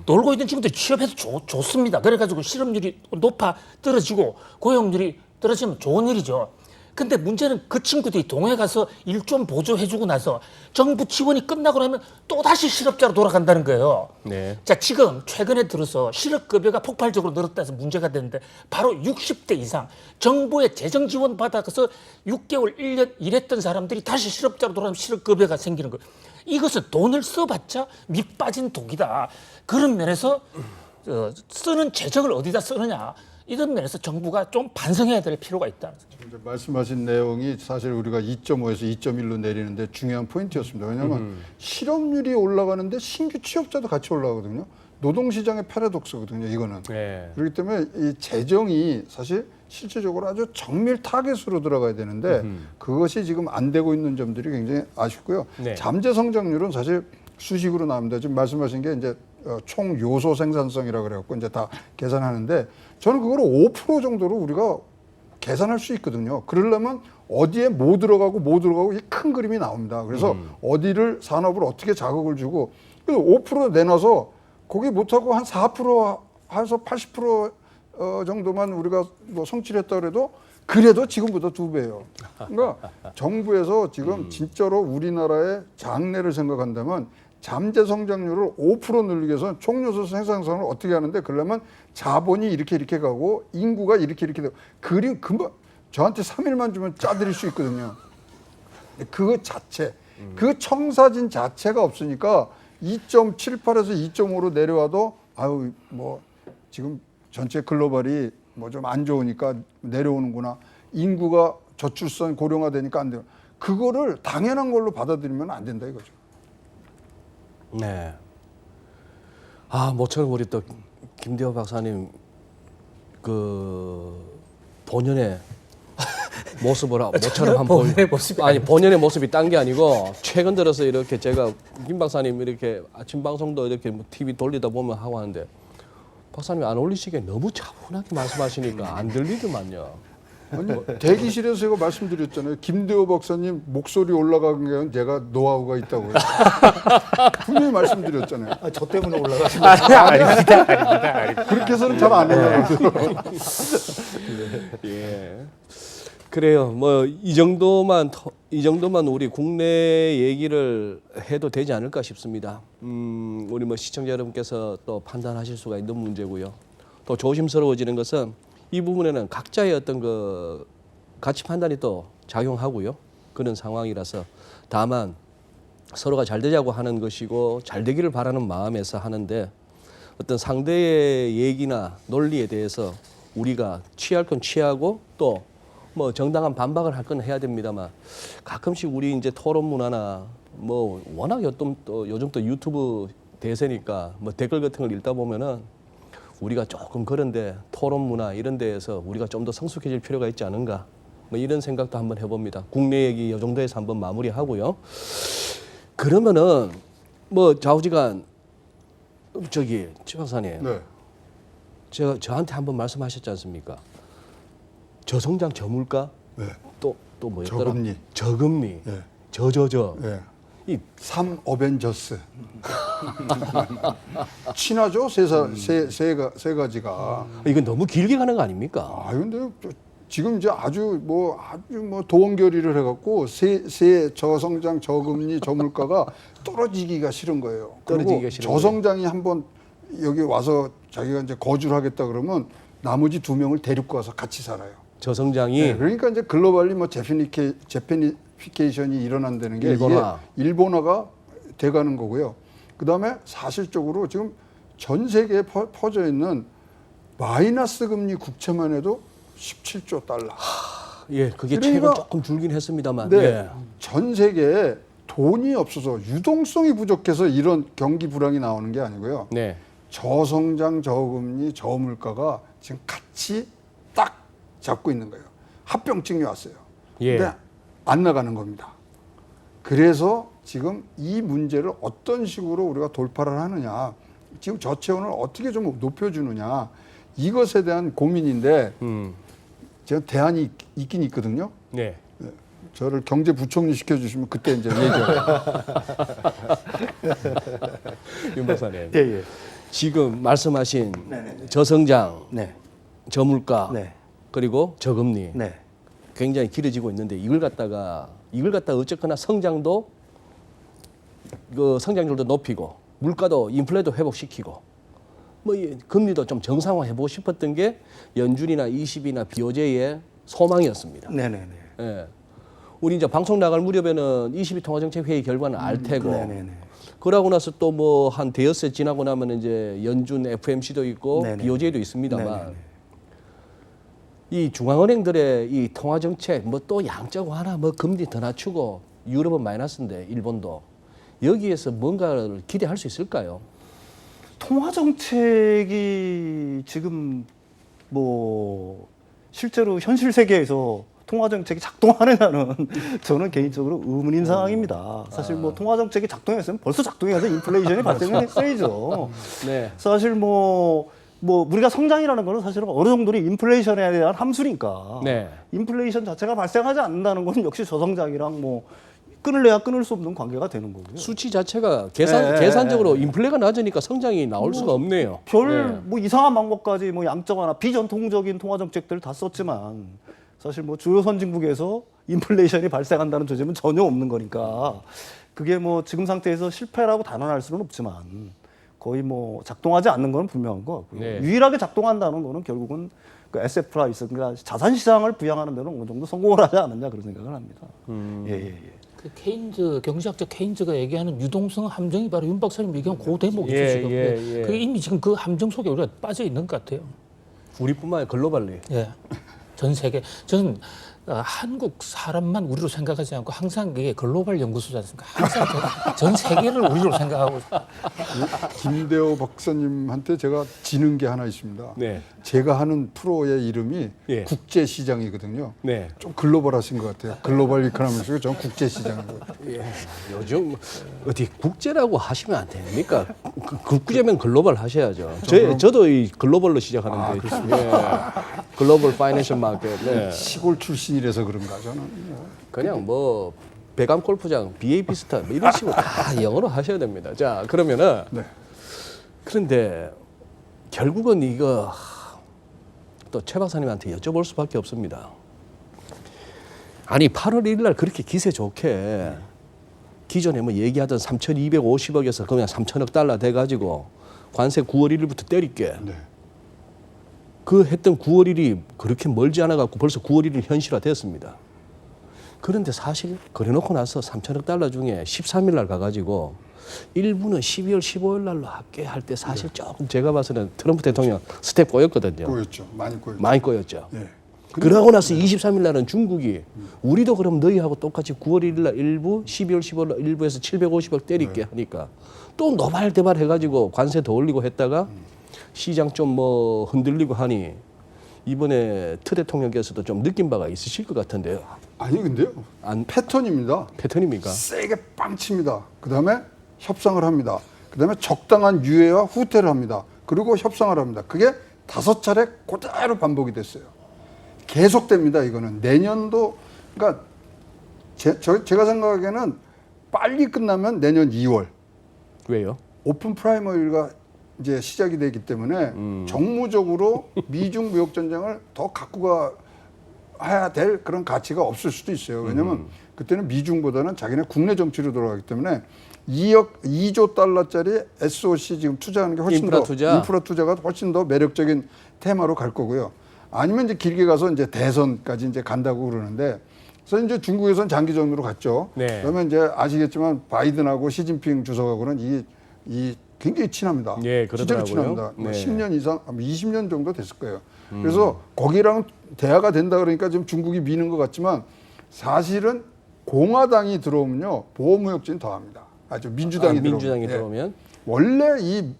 놀고 있던 친구들이 취업해서 좋습니다. 그래가지고 실업률이 높아 떨어지고 고용률이 떨어지면 좋은 일이죠. 근데 문제는 그 친구들이 동해 가서 일 좀 보조해주고 나서 정부 지원이 끝나고 나면 또다시 실업자로 돌아간다는 거예요. 네. 자, 지금 최근에 들어서 실업급여가 폭발적으로 늘었다 해서 문제가 되는데 바로 60대 이상 정부의 재정 지원 받아서 6개월, 1년 일했던 사람들이 다시 실업자로 돌아가면 실업급여가 생기는 거예요. 이것은 돈을 써봤자 밑 빠진 독이다. 그런 면에서 쓰는 재정을 어디다 쓰느냐. 이런 면에서 정부가 좀 반성해야 될 필요가 있다. 이제 말씀하신 내용이 사실 우리가 2.5에서 2.1로 내리는데 중요한 포인트였습니다. 왜냐하면 실업률이 올라가는데 신규 취업자도 같이 올라가거든요. 노동시장의 패러독스거든요. 이거는. 네. 그렇기 때문에 이 재정이 사실 실질적으로 아주 정밀 타겟으로 들어가야 되는데 그것이 지금 안 되고 있는 점들이 굉장히 아쉽고요. 네. 잠재 성장률은 사실 수식으로 나옵니다. 지금 말씀하신 게 이제 총 요소 생산성이라 그래갖고 이제 다 계산하는데 저는 그거를 5% 정도로 우리가 계산할 수 있거든요. 그러려면 어디에 뭐 들어가고 이 큰 그림이 나옵니다. 그래서 어디를 산업을 어떻게 자극을 주고 5% 내놔서 거기 못하고 한 4% 해서 80% 정도만 우리가 뭐 성취를 했다 그래도 지금보다 2배예요. 그러니까 정부에서 지금 진짜로 우리나라의 장래를 생각한다면 잠재 성장률을 5% 늘리기 위해서는 총요소 생산성을 어떻게 하는데 그러려면 자본이 이렇게 가고 인구가 이렇게 되고 그림 금방 저한테 3일만 주면 짜드릴 수 있거든요. 그거 자체 그 청사진 자체가 없으니까 2.78에서 2.5로 내려와도 아유 뭐 지금 전체 글로벌이 뭐 좀 안 좋으니까 내려오는구나. 인구가 저출산 고령화되니까 안 돼요. 그거를 당연한 걸로 받아들이면 안 된다 이거죠. 네. 아, 모처럼 우리 또 김대호 박사님 그 본연의 모습을 모처럼 한번 본연의 모습이 아니 본연의 모습이 딴 게 아니고 최근 들어서 이렇게 제가 김 박사님 이렇게 아침 방송도 이렇게 뭐 TV 돌리다 보면 하고 하는데 박사님 안 올리시기에 너무 차분하게 말씀하시니까 안 들리더만요. 아니, 대기실에서 제가 말씀드렸잖아요. 김대호 박사님 목소리 올라가는 게 내가 노하우가 있다고요. 분명히 말씀드렸잖아요. 아, 저 때문에 올라가신 아닙니다. 그렇게 해서는 잘 안 올라가요. 예. 그래요. 뭐 이 정도만 우리 국내 얘기를 해도 되지 않을까 싶습니다. 우리 뭐 시청자 여러분께서 또 판단하실 수가 있는 문제고요. 또 조심스러워지는 것은 이 부분에는 각자의 어떤 그 가치 판단이 또 작용하고요. 그런 상황이라서 다만 서로가 잘 되자고 하는 것이고 잘 되기를 바라는 마음에서 하는데 어떤 상대의 얘기나 논리에 대해서 우리가 취할 건 취하고 또 뭐 정당한 반박을 할 건 해야 됩니다만 가끔씩 우리 이제 토론 문화나 뭐 워낙 요즘 또 유튜브 대세니까 뭐 댓글 같은 걸 읽다 보면은 우리가 조금 그런데 토론 문화 이런 데에서 우리가 좀 더 성숙해질 필요가 있지 않은가 뭐 이런 생각도 한번 해봅니다. 국내 얘기 이 정도에서 한번 마무리하고요. 그러면은 뭐 좌우지간 저기 치 박사님 네. 저한테 한번 말씀하셨지 않습니까? 저성장 저물가 네. 또 뭐였더라? 저금리. 저금리. 네. 저저저. 예. 이 3 어벤져스. 친하죠? 세 가지가. 이건 너무 길게 가는 거 아닙니까? 아, 근데 지금 이제 아주 뭐 도원결의를 해갖고 세 저성장, 저금리, 저물가가 떨어지기가 싫은 거예요. 떨어지기가 그리고 싫은 저성장이 한번 여기 와서 자기가 이제 거주를 하겠다 그러면 나머지 2명을 데리고 와서 같이 살아요. 저성장이 네, 그러니까 이제 글로벌리 뭐 제페니피케이션이 일어난다는 게 일본화. 이게 일본화가 돼가는 거고요. 그다음에 사실적으로 지금 전 세계에 퍼져 있는 마이너스 금리 국채만 해도 17조 달러. 예, 그게 그러니까- 최근 조금 줄긴 했습니다만. 네, 예. 전 세계에 돈이 없어서 유동성이 부족해서 이런 경기 불황이 나오는 게 아니고요. 네. 저성장, 저금리, 저물가가 지금 같이 딱 잡고 있는 거예요. 합병증이 왔어요. 예. 근데 안 나가는 겁니다. 그래서 지금 이 문제를 어떤 식으로 우리가 돌파를 하느냐, 지금 저체온을 어떻게 좀 높여주느냐, 이것에 대한 고민인데 제가 대안이 있긴 있거든요. 네. 저를 경제부총리 시켜주시면 그때 이제 얘기해요. 윤 박사님. 예, 예. 지금 말씀하신 네네네. 저성장, 네. 저물가, 네. 그리고 저금리 네. 굉장히 길어지고 있는데 이걸 갖다가 어쨌거나 성장도 그 성장률도 높이고 물가도 인플레도 회복시키고 뭐 이 금리도 좀 정상화 해보고 싶었던 게 연준이나 ECB나 BOJ의 소망이었습니다. 네네네. 예. 우리 이제 방송 나갈 무렵에는 ECB 통화정책 회의 결과는 알 테고 네네네. 그러고 나서 또 뭐 한 대여섯 지나고 나면 이제 연준 FMC도 있고 네네. BOJ도 있습니다만 네네네. 이 중앙은행들의 이 통화정책 뭐 또 양적 완화 뭐 금리 더 낮추고 유럽은 마이너스인데 일본도 여기에서 뭔가를 기대할 수 있을까요? 통화 정책이 지금 뭐 실제로 현실 세계에서 통화 정책이 작동하느냐는 저는 개인적으로 의문인 상황입니다. 사실 뭐 통화 정책이 작동했으면 벌써 작동해서 인플레이션이 발생을 했어야죠. 네. 사실 뭐 우리가 성장이라는 거는 사실은 어느 정도는 인플레이션에 대한 함수니까 네. 인플레이션 자체가 발생하지 않는다는 것은 역시 저성장이랑 뭐 끊을래야 끊을 수 없는 관계가 되는 거고요. 수치 자체가 네, 계산적으로 인플레가 낮으니까 성장이 나올 수가 없네요. 별 네. 뭐 이상한 방법까지 뭐 양적 완화 비전통적인 통화 정책들을 다 썼지만 사실 뭐 주요 선진국에서 인플레이션이 발생한다는 조짐은 전혀 없는 거니까 그게 뭐 지금 상태에서 실패라고 단언할 수는 없지만 거의 뭐 작동하지 않는 건 분명한 것 같고요. 네. 유일하게 작동한다는 거는 결국은 그 에셋 프라이스 그러니까 자산 시장을 부양하는 데는 어느 정도 성공을 하지 않느냐 그런 생각을 합니다. 예. 그 케인즈 경제학자 케인즈가 얘기하는 유동성 함정이 바로 윤 박사님 얘기한 그 대목이죠 예, 지금. 예, 예. 그게 이미 지금 그 함정 속에 우리가 빠져 있는 것 같아요. 우리뿐만 아니라 글로벌리. 예. 전 세계 저는 한국 사람만 우리로 생각하지 않고 항상 이게 글로벌 연구소지 않습니까? 항상 전 세계를 우리로 생각하고 김대호 박사님한테 제가 지는 게 하나 있습니다. 네. 제가 하는 프로의 이름이 예. 국제시장이거든요. 네. 좀 글로벌하신 것 같아요. 글로벌 이코노미스고 전 국제시장이고. 예. 요즘 어디 국제라고 하시면 안 됩니까? 국제면 글로벌 하셔야죠. 저도 이 글로벌로 시작하는데. 예. 글로벌 파이낸셜 마켓. 네. 시골 출신이라서 그런가 저는. 그냥 뭐 배감 골프장, BA 비스타 뭐 이런 식으로 다 영어로 하셔야 됩니다. 자, 그러면은 네. 그런데 결국은 이거 또 최 박사님한테 여쭤볼 수밖에 없습니다. 아니 8월 1일 날 그렇게 기세 좋게 기존에 뭐 얘기하던 3,250억에서 그냥 3,000억 달러 돼가지고 관세 9월 1일부터 때릴게. 네. 그 했던 9월 1일이 그렇게 멀지 않아 갖고 벌써 9월 1일 현실화됐습니다. 그런데 사실 그래놓고 나서 3,000억 달러 중에 13일 날 가가지고 일부는 12월 15일 날로 할게 할 때 사실 조금 제가 봐서는 트럼프 대통령 스텝 꼬였거든요. 꼬였죠. 많이 꼬였죠. 많이 꼬였죠. 네. 그러고 나서 23일 날은 중국이 우리도 그럼 너희하고 똑같이 9월 1일 날 일부, 12월 15일 날 일부에서 750억 때릴게 하니까 또 노발대발 해가지고 관세 더 올리고 했다가 시장 좀 뭐 흔들리고 하니 이번에 트 대통령께서도 좀 느낀 바가 있으실 것 같은데요. 아니 근데요. 패턴입니다. 패턴입니까? 세게 빵 칩니다. 그다음에 협상을 합니다. 그다음에 적당한 유예와 후퇴를 합니다. 그리고 협상을 합니다. 그게 5차례 그대로 반복이 됐어요. 계속됩니다. 이거는 내년도 그러니까 제가 생각하기에는 빨리 끝나면 내년 2월 왜요? 오픈 프라이머리가 이제 시작이 되기 때문에 정무적으로 미중 무역 전쟁을 더 갖고 가야 될 그런 가치가 없을 수도 있어요. 왜냐하면 그때는 미중보다는 자기네 국내 정치로 돌아가기 때문에 2조 달러짜리 SOC 지금 투자하는 게 훨씬 인프라 투자가 훨씬 더 매력적인 테마로 갈 거고요. 아니면 이제 길게 가서 이제 대선까지 이제 간다고 그러는데, 그래서 이제 중국에서는 장기전으로 갔죠. 네. 그러면 이제 아시겠지만 바이든하고 시진핑 주석하고는 이 굉장히 친합니다. 예, 실제로 그러더라고요. 친합니다. 뭐 네. 10년 이상, 20년 정도 됐을 거예요. 그래서 거기랑 대화가 된다 그러니까 지금 중국이 미는 것 같지만 사실은 공화당이 들어오면요 보호무역진 더합니다. 아주 민주당이 민주당이 들어오면. 들어오면 원래 이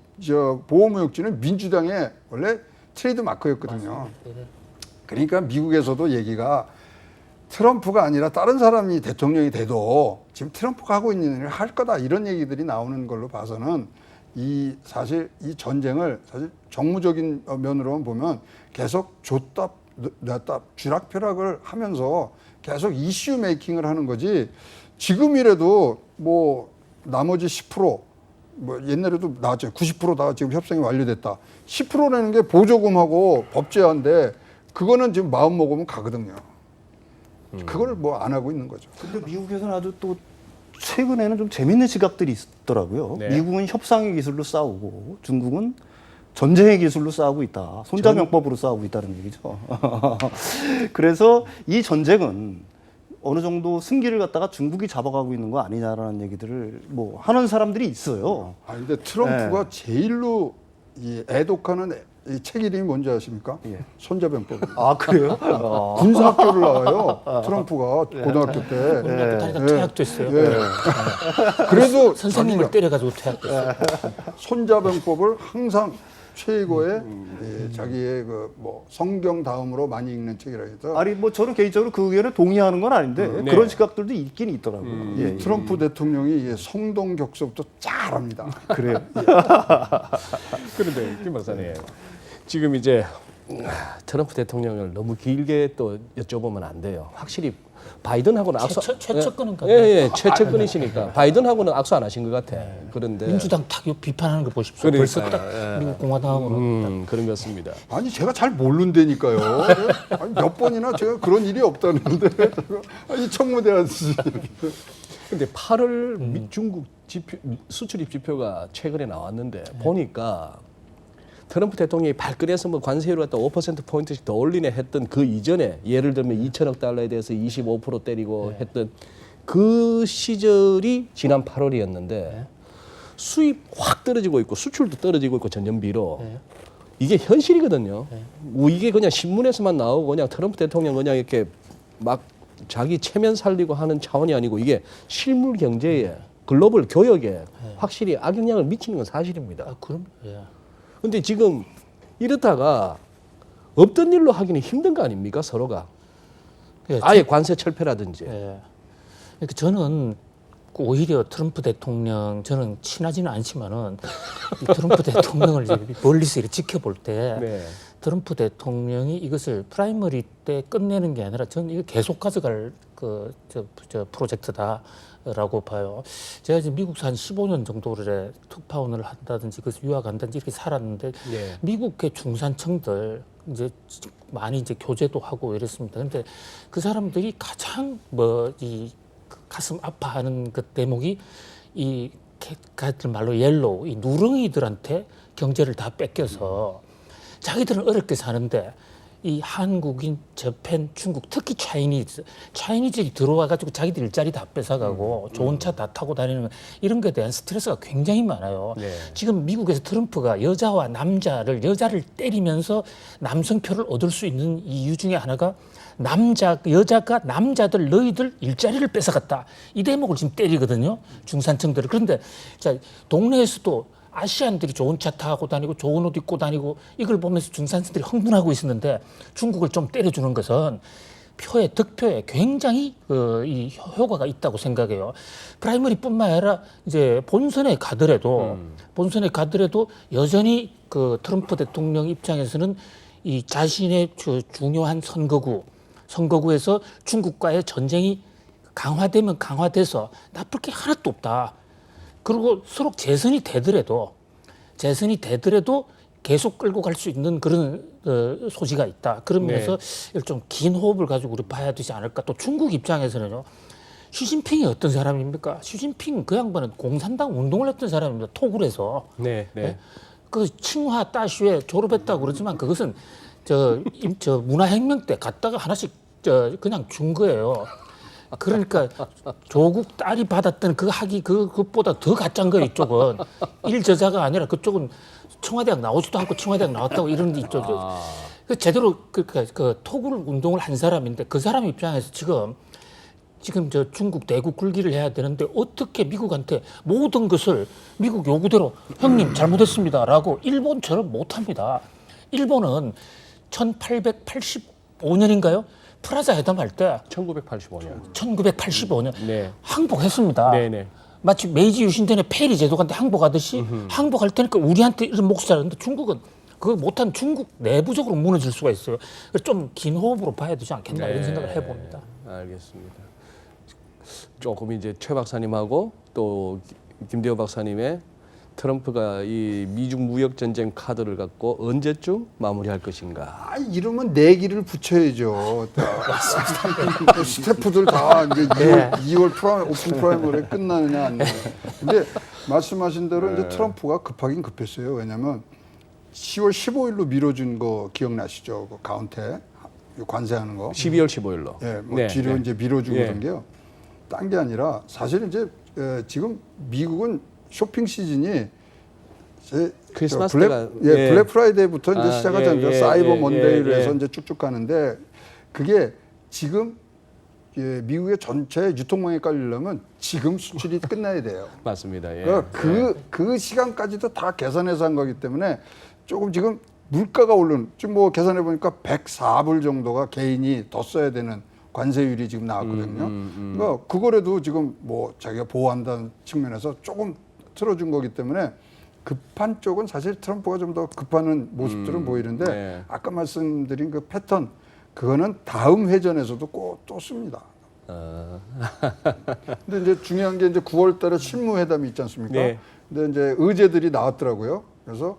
보호무역진은 민주당의 원래 트레이드 마크였거든요. 그러니까 미국에서도 얘기가 트럼프가 아니라 다른 사람이 대통령이 돼도 지금 트럼프가 하고 있는 일을 할 거다 이런 얘기들이 나오는 걸로 봐서는 사실 이 전쟁을 사실 정무적인 면으로만 보면 계속 줬다 냈다 쥐락펴락을 하면서 계속 이슈 메이킹을 하는 거지. 지금이라도 뭐 나머지 10%, 뭐 옛날에도 나왔잖아요. 90%다 지금 협상이 완료됐다. 10%라는 게 보조금하고 법제화인데 그거는 지금 마음 먹으면 가거든요. 그걸 뭐 안 하고 있는 거죠. 근데 미국에서는 아주 또 최근에는 좀 재밌는 시각들이 있더라고요. 네. 미국은 협상의 기술로 싸우고 중국은 전쟁의 기술로 싸우고 있다. 손자병법으로 싸우고 있다는 얘기죠. 그래서 이 전쟁은 어느 정도 승기를 갖다가 중국이 잡아가고 있는 거 아니냐라는 얘기들을 뭐 하는 사람들이 있어요. 아 근데 트럼프가 제일로 이 애독하는 이 책 이름이 뭔지 아십니까? 예. 손자병법. 아 그래요? 아. 군사학교를 나와요. 트럼프가 고등학교 때. 우리나라 다니다 예. 퇴학됐어요. 예. 그래도 선생님을 자기가 때려가지고 퇴학됐어요. 손자병법을 항상 최고의 자기의 그 뭐 성경 다음으로 많이 읽는 책이라 해서 아니 뭐 저는 개인적으로 그 의견에 동의하는 건 아닌데 네. 그런 시각들도 있긴 있더라고요. 예, 예. 트럼프 대통령이 이 성동격서부터 잘합니다. 그래요. 그런데 김 박사님 지금 이제 트럼프 대통령을 너무 길게 또 여쭤보면 안 돼요. 확실히 바이든하고는 악수 최측근인가 예, 최측근이시니까 바이든하고는 악수 안 하신 것 같아. 그런데 민주당 탁 비판하는 거 보십시오. 벌써 딱 미국 공화당하고는 그런 것 같습니다. 아니 제가 잘 모른다니까요. 아니, 몇 번이나 제가 그런 일이 없다는데 이 청무대하지. 근데 8월 중국 수출입 지표가 최근에 나왔는데 보니까 트럼프 대통령이 발끈해서 뭐 관세율을 갖다 5%포인트씩 더 올리네 했던 그 이전에 예를 들면 2천억 달러에 대해서 25% 때리고 했던 그 시절이 지난 8월이었는데 수입 확 떨어지고 있고 수출도 떨어지고 있고 전년비로 이게 현실이거든요. 이게 그냥 신문에서만 나오고 그냥 트럼프 대통령 그냥 이렇게 막 자기 체면 살리고 하는 차원이 아니고 이게 실물 경제에 글로벌 교역에 확실히 악영향을 미치는 건 사실입니다. 아, 그럼 예. 근데 지금 이렇다가 없던 일로 하기는 힘든 거 아닙니까 서로가 예, 아예 관세 철폐라든지 예. 그러니까 저는 오히려 트럼프 대통령 저는 친하지는 않지만은 이 트럼프 대통령을 이제 멀리서 이렇게 지켜볼 때 네. 트럼프 대통령이 이것을 프라이머리 때 끝내는 게 아니라 저는 이거 계속 가져갈 저 프로젝트다라고 봐요. 제가 지금 미국에서 한 15년 정도를 특파원을 한다든지 그래서 유학한다든지 이렇게 살았는데 네. 미국의 중산층들 이제 많이 이제 교제도 하고 이랬습니다. 근데 그 사람들이 가장 이 가슴 아파하는 그 대목이 이 가들 말로 옐로우 이 누렁이들한테 경제를 다 뺏겨서 자기들은 어렵게 사는데 이 한국인, 저펜, 중국, 특히 차이니즈들이 들어와가지고 자기들 일자리 다 뺏어가고 좋은 차 다 타고 다니는 이런 거에 대한 스트레스가 굉장히 많아요. 네. 지금 미국에서 트럼프가 여자를 때리면서 남성표를 얻을 수 있는 이유 중에 하나가 여자가 남자들 너희들 일자리를 뺏어갔다. 이 대목을 지금 때리거든요. 중산층들을. 그런데 자, 동네에서도 아시안들이 좋은 차 타고 다니고 좋은 옷 입고 다니고 이걸 보면서 중산층들이 흥분하고 있었는데 중국을 좀 때려주는 것은 득표에 굉장히 이 효과가 있다고 생각해요. 프라이머리뿐만 아니라 이제 본선에 가더라도 여전히 그 트럼프 대통령 입장에서는 이 자신의 중요한 선거구에서 중국과의 전쟁이 강화되면 강화돼서 나쁠 게 하나도 없다. 그리고 서로 재선이 되더라도 계속 끌고 갈 수 있는 그런 소지가 있다. 그런 면에서 좀 긴 호흡을 가지고 우리 봐야 되지 않을까. 또 중국 입장에서는요. 시진핑이 어떤 사람입니까? 시진핑 그 양반은 공산당 운동을 했던 사람입니다. 토굴에서. 네, 네. 네? 그 칭화 따슈에 졸업했다고 그러지만 그것은 저 문화혁명 때 갔다가 하나씩 그냥 준 거예요. 그러니까 조국 딸이 받았던 그 학위 그것보다 더 가짜인 거예요. 이쪽은 일저자가 아니라 그쪽은 청와대학 나오지도 않고 청와대학 나왔다고 이런 데 있죠. 그 제대로 그 토굴 운동을 한 사람인데 그 사람 입장에서 지금 저 중국 대국 굴기를 해야 되는데 어떻게 미국한테 모든 것을 미국 요구대로 형님 잘못했습니다라고 일본처럼 못합니다. 일본은 1885년인가요? 프라자 회담할 때 1985년. 네. 항복했습니다. 네, 네. 마치 메이지 유신전에 페리 제독한테 항복하듯이 항복할 테니까 우리한테 이런 몫을 하는데 중국은 그걸 못한 중국 내부적으로 무너질 수가 있어요. 좀 긴 호흡으로 봐야 되지 않겠나 이런 네. 생각을 해봅니다. 알겠습니다. 조금 이제 최 박사님하고 또 김대호 박사님의 트럼프가 이 미중 무역 전쟁 카드를 갖고 언제쯤 마무리할 것인가? 아, 이러면 내기를 붙여야죠. 스태프들 다 이제 2월 프라임, 오픈 프라이머리 끝나느냐 안 나느냐. 근데 말씀하신 대로 이제 트럼프가 급하긴 급했어요. 왜냐하면 10월 15일로 미뤄준 거 기억나시죠? 그 가운데 관세하는 거. 12월 15일로. 예, 뭐 뒤로 이제 미뤄주고 예. 그런 게요. 딴 게 아니라 사실 이제 지금 미국은 쇼핑 시즌이 크리스마스 블랙, 때가 블랙 프라이데이부터 이제 시작하잖아요. 사이버 먼데이로 예. 해서 이제 쭉쭉 가는데 그게 지금 미국의 전체 유통망에 깔리려면 지금 수출이 끝나야 돼요. 맞습니다. 예. 그러니까 그 시간까지도 다 계산해서 한 거기 때문에 조금 지금 물가가 오르는 지금 뭐 계산해 보니까 104불 정도가 개인이 더 써야 되는 관세율이 지금 나왔거든요. 그러니까 그거라도 지금 뭐 자기가 보호한다는 측면에서 조금 틀어준 거기 때문에 급한 쪽은 사실 트럼프가 좀 더 급하는 모습들은 보이는데 네. 아까 말씀드린 그 패턴 그거는 다음 회전에서도 꼭 또 씁니다. 근데 이제 중요한 게 이제 9월 달에 실무회담이 있지 않습니까? 네. 근데 이제 의제들이 나왔더라고요. 그래서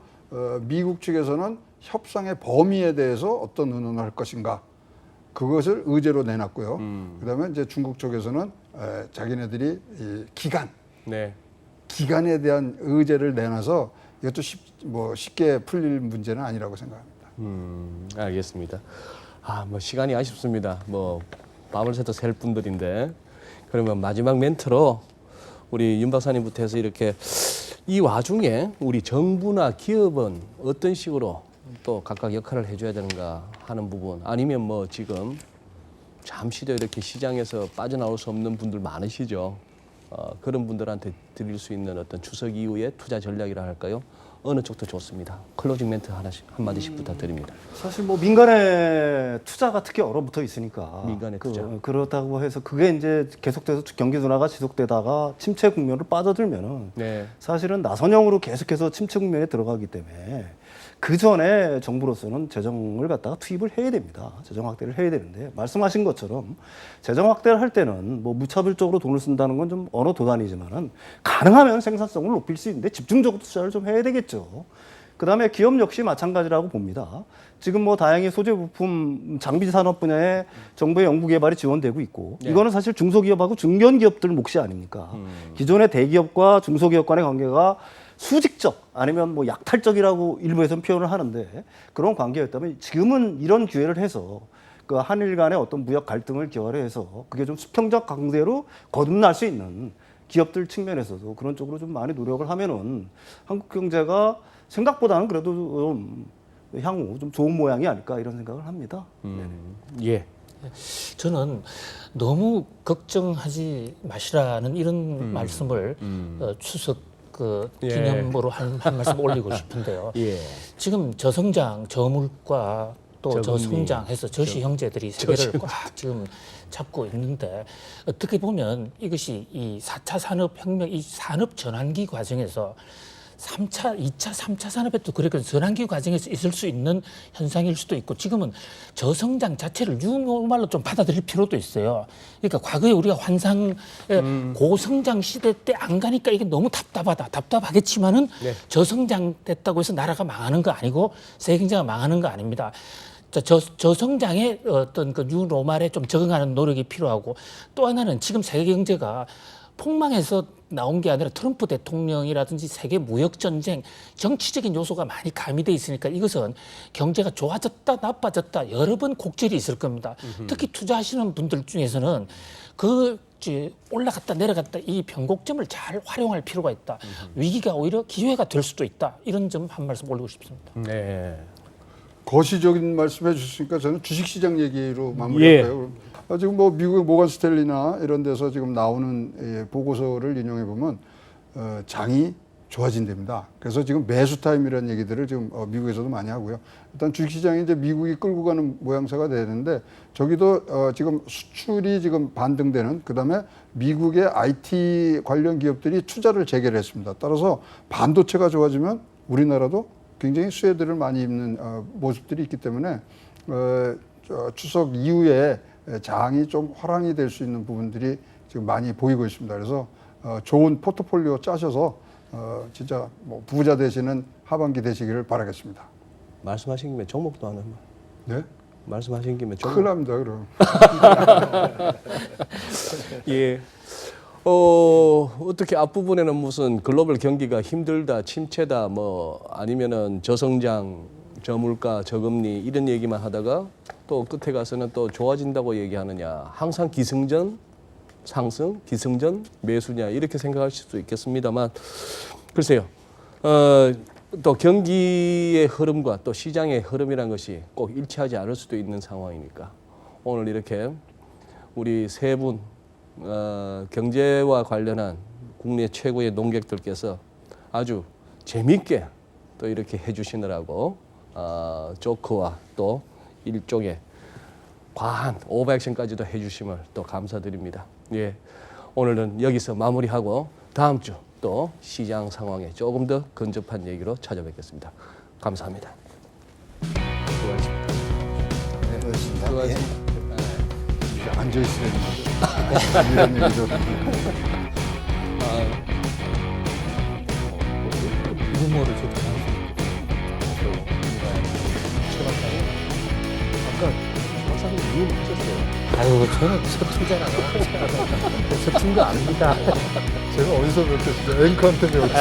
미국 측에서는 협상의 범위에 대해서 어떤 의논을 할 것인가 그것을 의제로 내놨고요. 그다음에 이제 중국 쪽에서는 자기네들이 이 기간에 대한 의제를 내놔서 이것도 쉽게 풀릴 문제는 아니라고 생각합니다. 알겠습니다. 뭐 시간이 아쉽습니다. 뭐 밤을 새도 셀 분들인데 그러면 마지막 멘트로 우리 윤 박사님부터 해서 이렇게 이 와중에 우리 정부나 기업은 어떤 식으로 또 각각 역할을 해줘야 되는가 하는 부분 아니면 뭐 지금 잠시도 이렇게 시장에서 빠져나올 수 없는 분들 많으시죠. 그런 분들한테 드릴 수 있는 어떤 추석 이후의 투자 전략이라 할까요? 어느 쪽도 좋습니다. 클로징 멘트 하나씩 한마디씩 부탁드립니다. 사실 뭐 민간의 투자가 특히 얼어붙어 있으니까 민간의 투자. 그렇다고 해서 그게 이제 계속돼서 경기 둔화가 지속되다가 침체 국면으로 빠져들면은 네. 사실은 나선형으로 계속해서 침체 국면에 들어가기 때문에 그 전에 정부로서는 재정을 갖다가 투입을 해야 됩니다. 재정 확대를 해야 되는데 말씀하신 것처럼 재정 확대를 할 때는 뭐 무차별적으로 돈을 쓴다는 건 좀 어느 도단이지만은 가능하면 생산성을 높일 수 있는데 집중적으로 투자를 좀 해야 되겠죠. 그다음에 기업 역시 마찬가지라고 봅니다. 지금 뭐 다행히 소재 부품 장비 산업 분야에 정부의 연구 개발이 지원되고 있고 이거는 사실 중소기업하고 중견 기업들 몫이 아닙니까? 기존의 대기업과 중소기업 간의 관계가 수직적 아니면 뭐 약탈적이라고 일부에서는 표현을 하는데 그런 관계였다면 지금은 이런 기회를 해서 그 한일 간의 어떤 무역 갈등을 기화해서 그게 좀 수평적 강대로 거듭날 수 있는 기업들 측면에서도 그런 쪽으로 좀 많이 노력을 하면은 한국 경제가 생각보다는 그래도 좀 향후 좀 좋은 모양이 아닐까 이런 생각을 합니다. 예. 저는 너무 걱정하지 마시라는 이런 말씀을 추석 기념으로 한 말씀 올리고 싶은데요. 예. 지금 저성장, 저물가 또 저금리, 저성장해서 저시 형제들이 세계를 꽉 지금 잡고 있는데 어떻게 보면 이것이 이 4차 산업혁명, 이 산업 전환기 과정에서 2차, 3차 산업에도 그렇게 전환기 과정에서 있을 수 있는 현상일 수도 있고 지금은 저성장 자체를 뉴노멀로 좀 받아들일 필요도 있어요. 그러니까 과거에 우리가 환상 고성장 시대 때 안 가니까 이게 너무 답답하겠지만은 저성장 됐다고 해서 나라가 망하는 거 아니고 세계 경제가 망하는 거 아닙니다. 저성장의 어떤 그 뉴노멀에 좀 적응하는 노력이 필요하고 또 하나는 지금 세계 경제가 폭망해서 나온 게 아니라 트럼프 대통령이라든지 세계 무역 전쟁, 정치적인 요소가 많이 가미돼 있으니까 이것은 경제가 좋아졌다 나빠졌다 여러 번 곡절이 있을 겁니다. 특히 투자하시는 분들 중에서는 그 올라갔다 내려갔다 이 변곡점을 잘 활용할 필요가 있다. 위기가 오히려 기회가 될 수도 있다. 이런 점 한 말씀 올리고 싶습니다. 네. 거시적인 말씀해 주셨으니까 저는 주식시장 얘기로 마무리할까요? 지금 뭐 미국의 모건 스탠리나 이런 데서 지금 나오는 보고서를 인용해 보면 장이 좋아진답니다. 그래서 지금 매수 타임이라는 얘기들을 지금 미국에서도 많이 하고요. 일단 주식시장이 이제 미국이 끌고 가는 모양새가 되는데 저기도 지금 수출이 지금 반등되는 그다음에 미국의 IT 관련 기업들이 투자를 재개를 했습니다. 따라서 반도체가 좋아지면 우리나라도 굉장히 스웨드를 많이 입는 모습들이 있기 때문에 추석 이후에 장이 좀 화랑이 될 수 있는 부분들이 지금 많이 보이고 있습니다. 그래서 좋은 포트폴리오 짜셔서 진짜 뭐 부자 되시는 하반기 되시기를 바라겠습니다. 말씀하신 김에 종목도 하나만. 네? 말씀하신 김에 종목. 큰일 납니다, 그럼. 예. 어떻게 앞부분에는 무슨 글로벌 경기가 힘들다, 침체다, 뭐 아니면은 저성장, 저물가, 저금리 이런 얘기만 하다가 또 끝에 가서는 또 좋아진다고 얘기하느냐. 항상 기승전 상승, 기승전 매수냐 이렇게 생각하실 수도 있겠습니다만 글쎄요. 또 경기의 흐름과 또 시장의 흐름이란 것이 꼭 일치하지 않을 수도 있는 상황이니까 오늘 이렇게 우리 세 분 경제와 관련한 국내 최고의 농객들께서 아주 재미있게 또 이렇게 해주시느라고 조크와 또 일종의 과한 오버액션까지도 해주심을 또 감사드립니다. 예, 오늘은 여기서 마무리하고 다음 주 또 시장 상황에 조금 더 근접한 얘기로 찾아뵙겠습니다. 감사합니다. 수고하셨습니다. 네, 그렇습니다. 수고하셨습니다. 앉아 있으려는 거죠. 이런 얘기죠. 유머를 좋게 아까 박사님 이유 맞췄어요. 아유, 저는 서툴잖아요. 서툰 거 압니다. 제가 어디서 배웠겠어요? 앵커한테 배웠죠.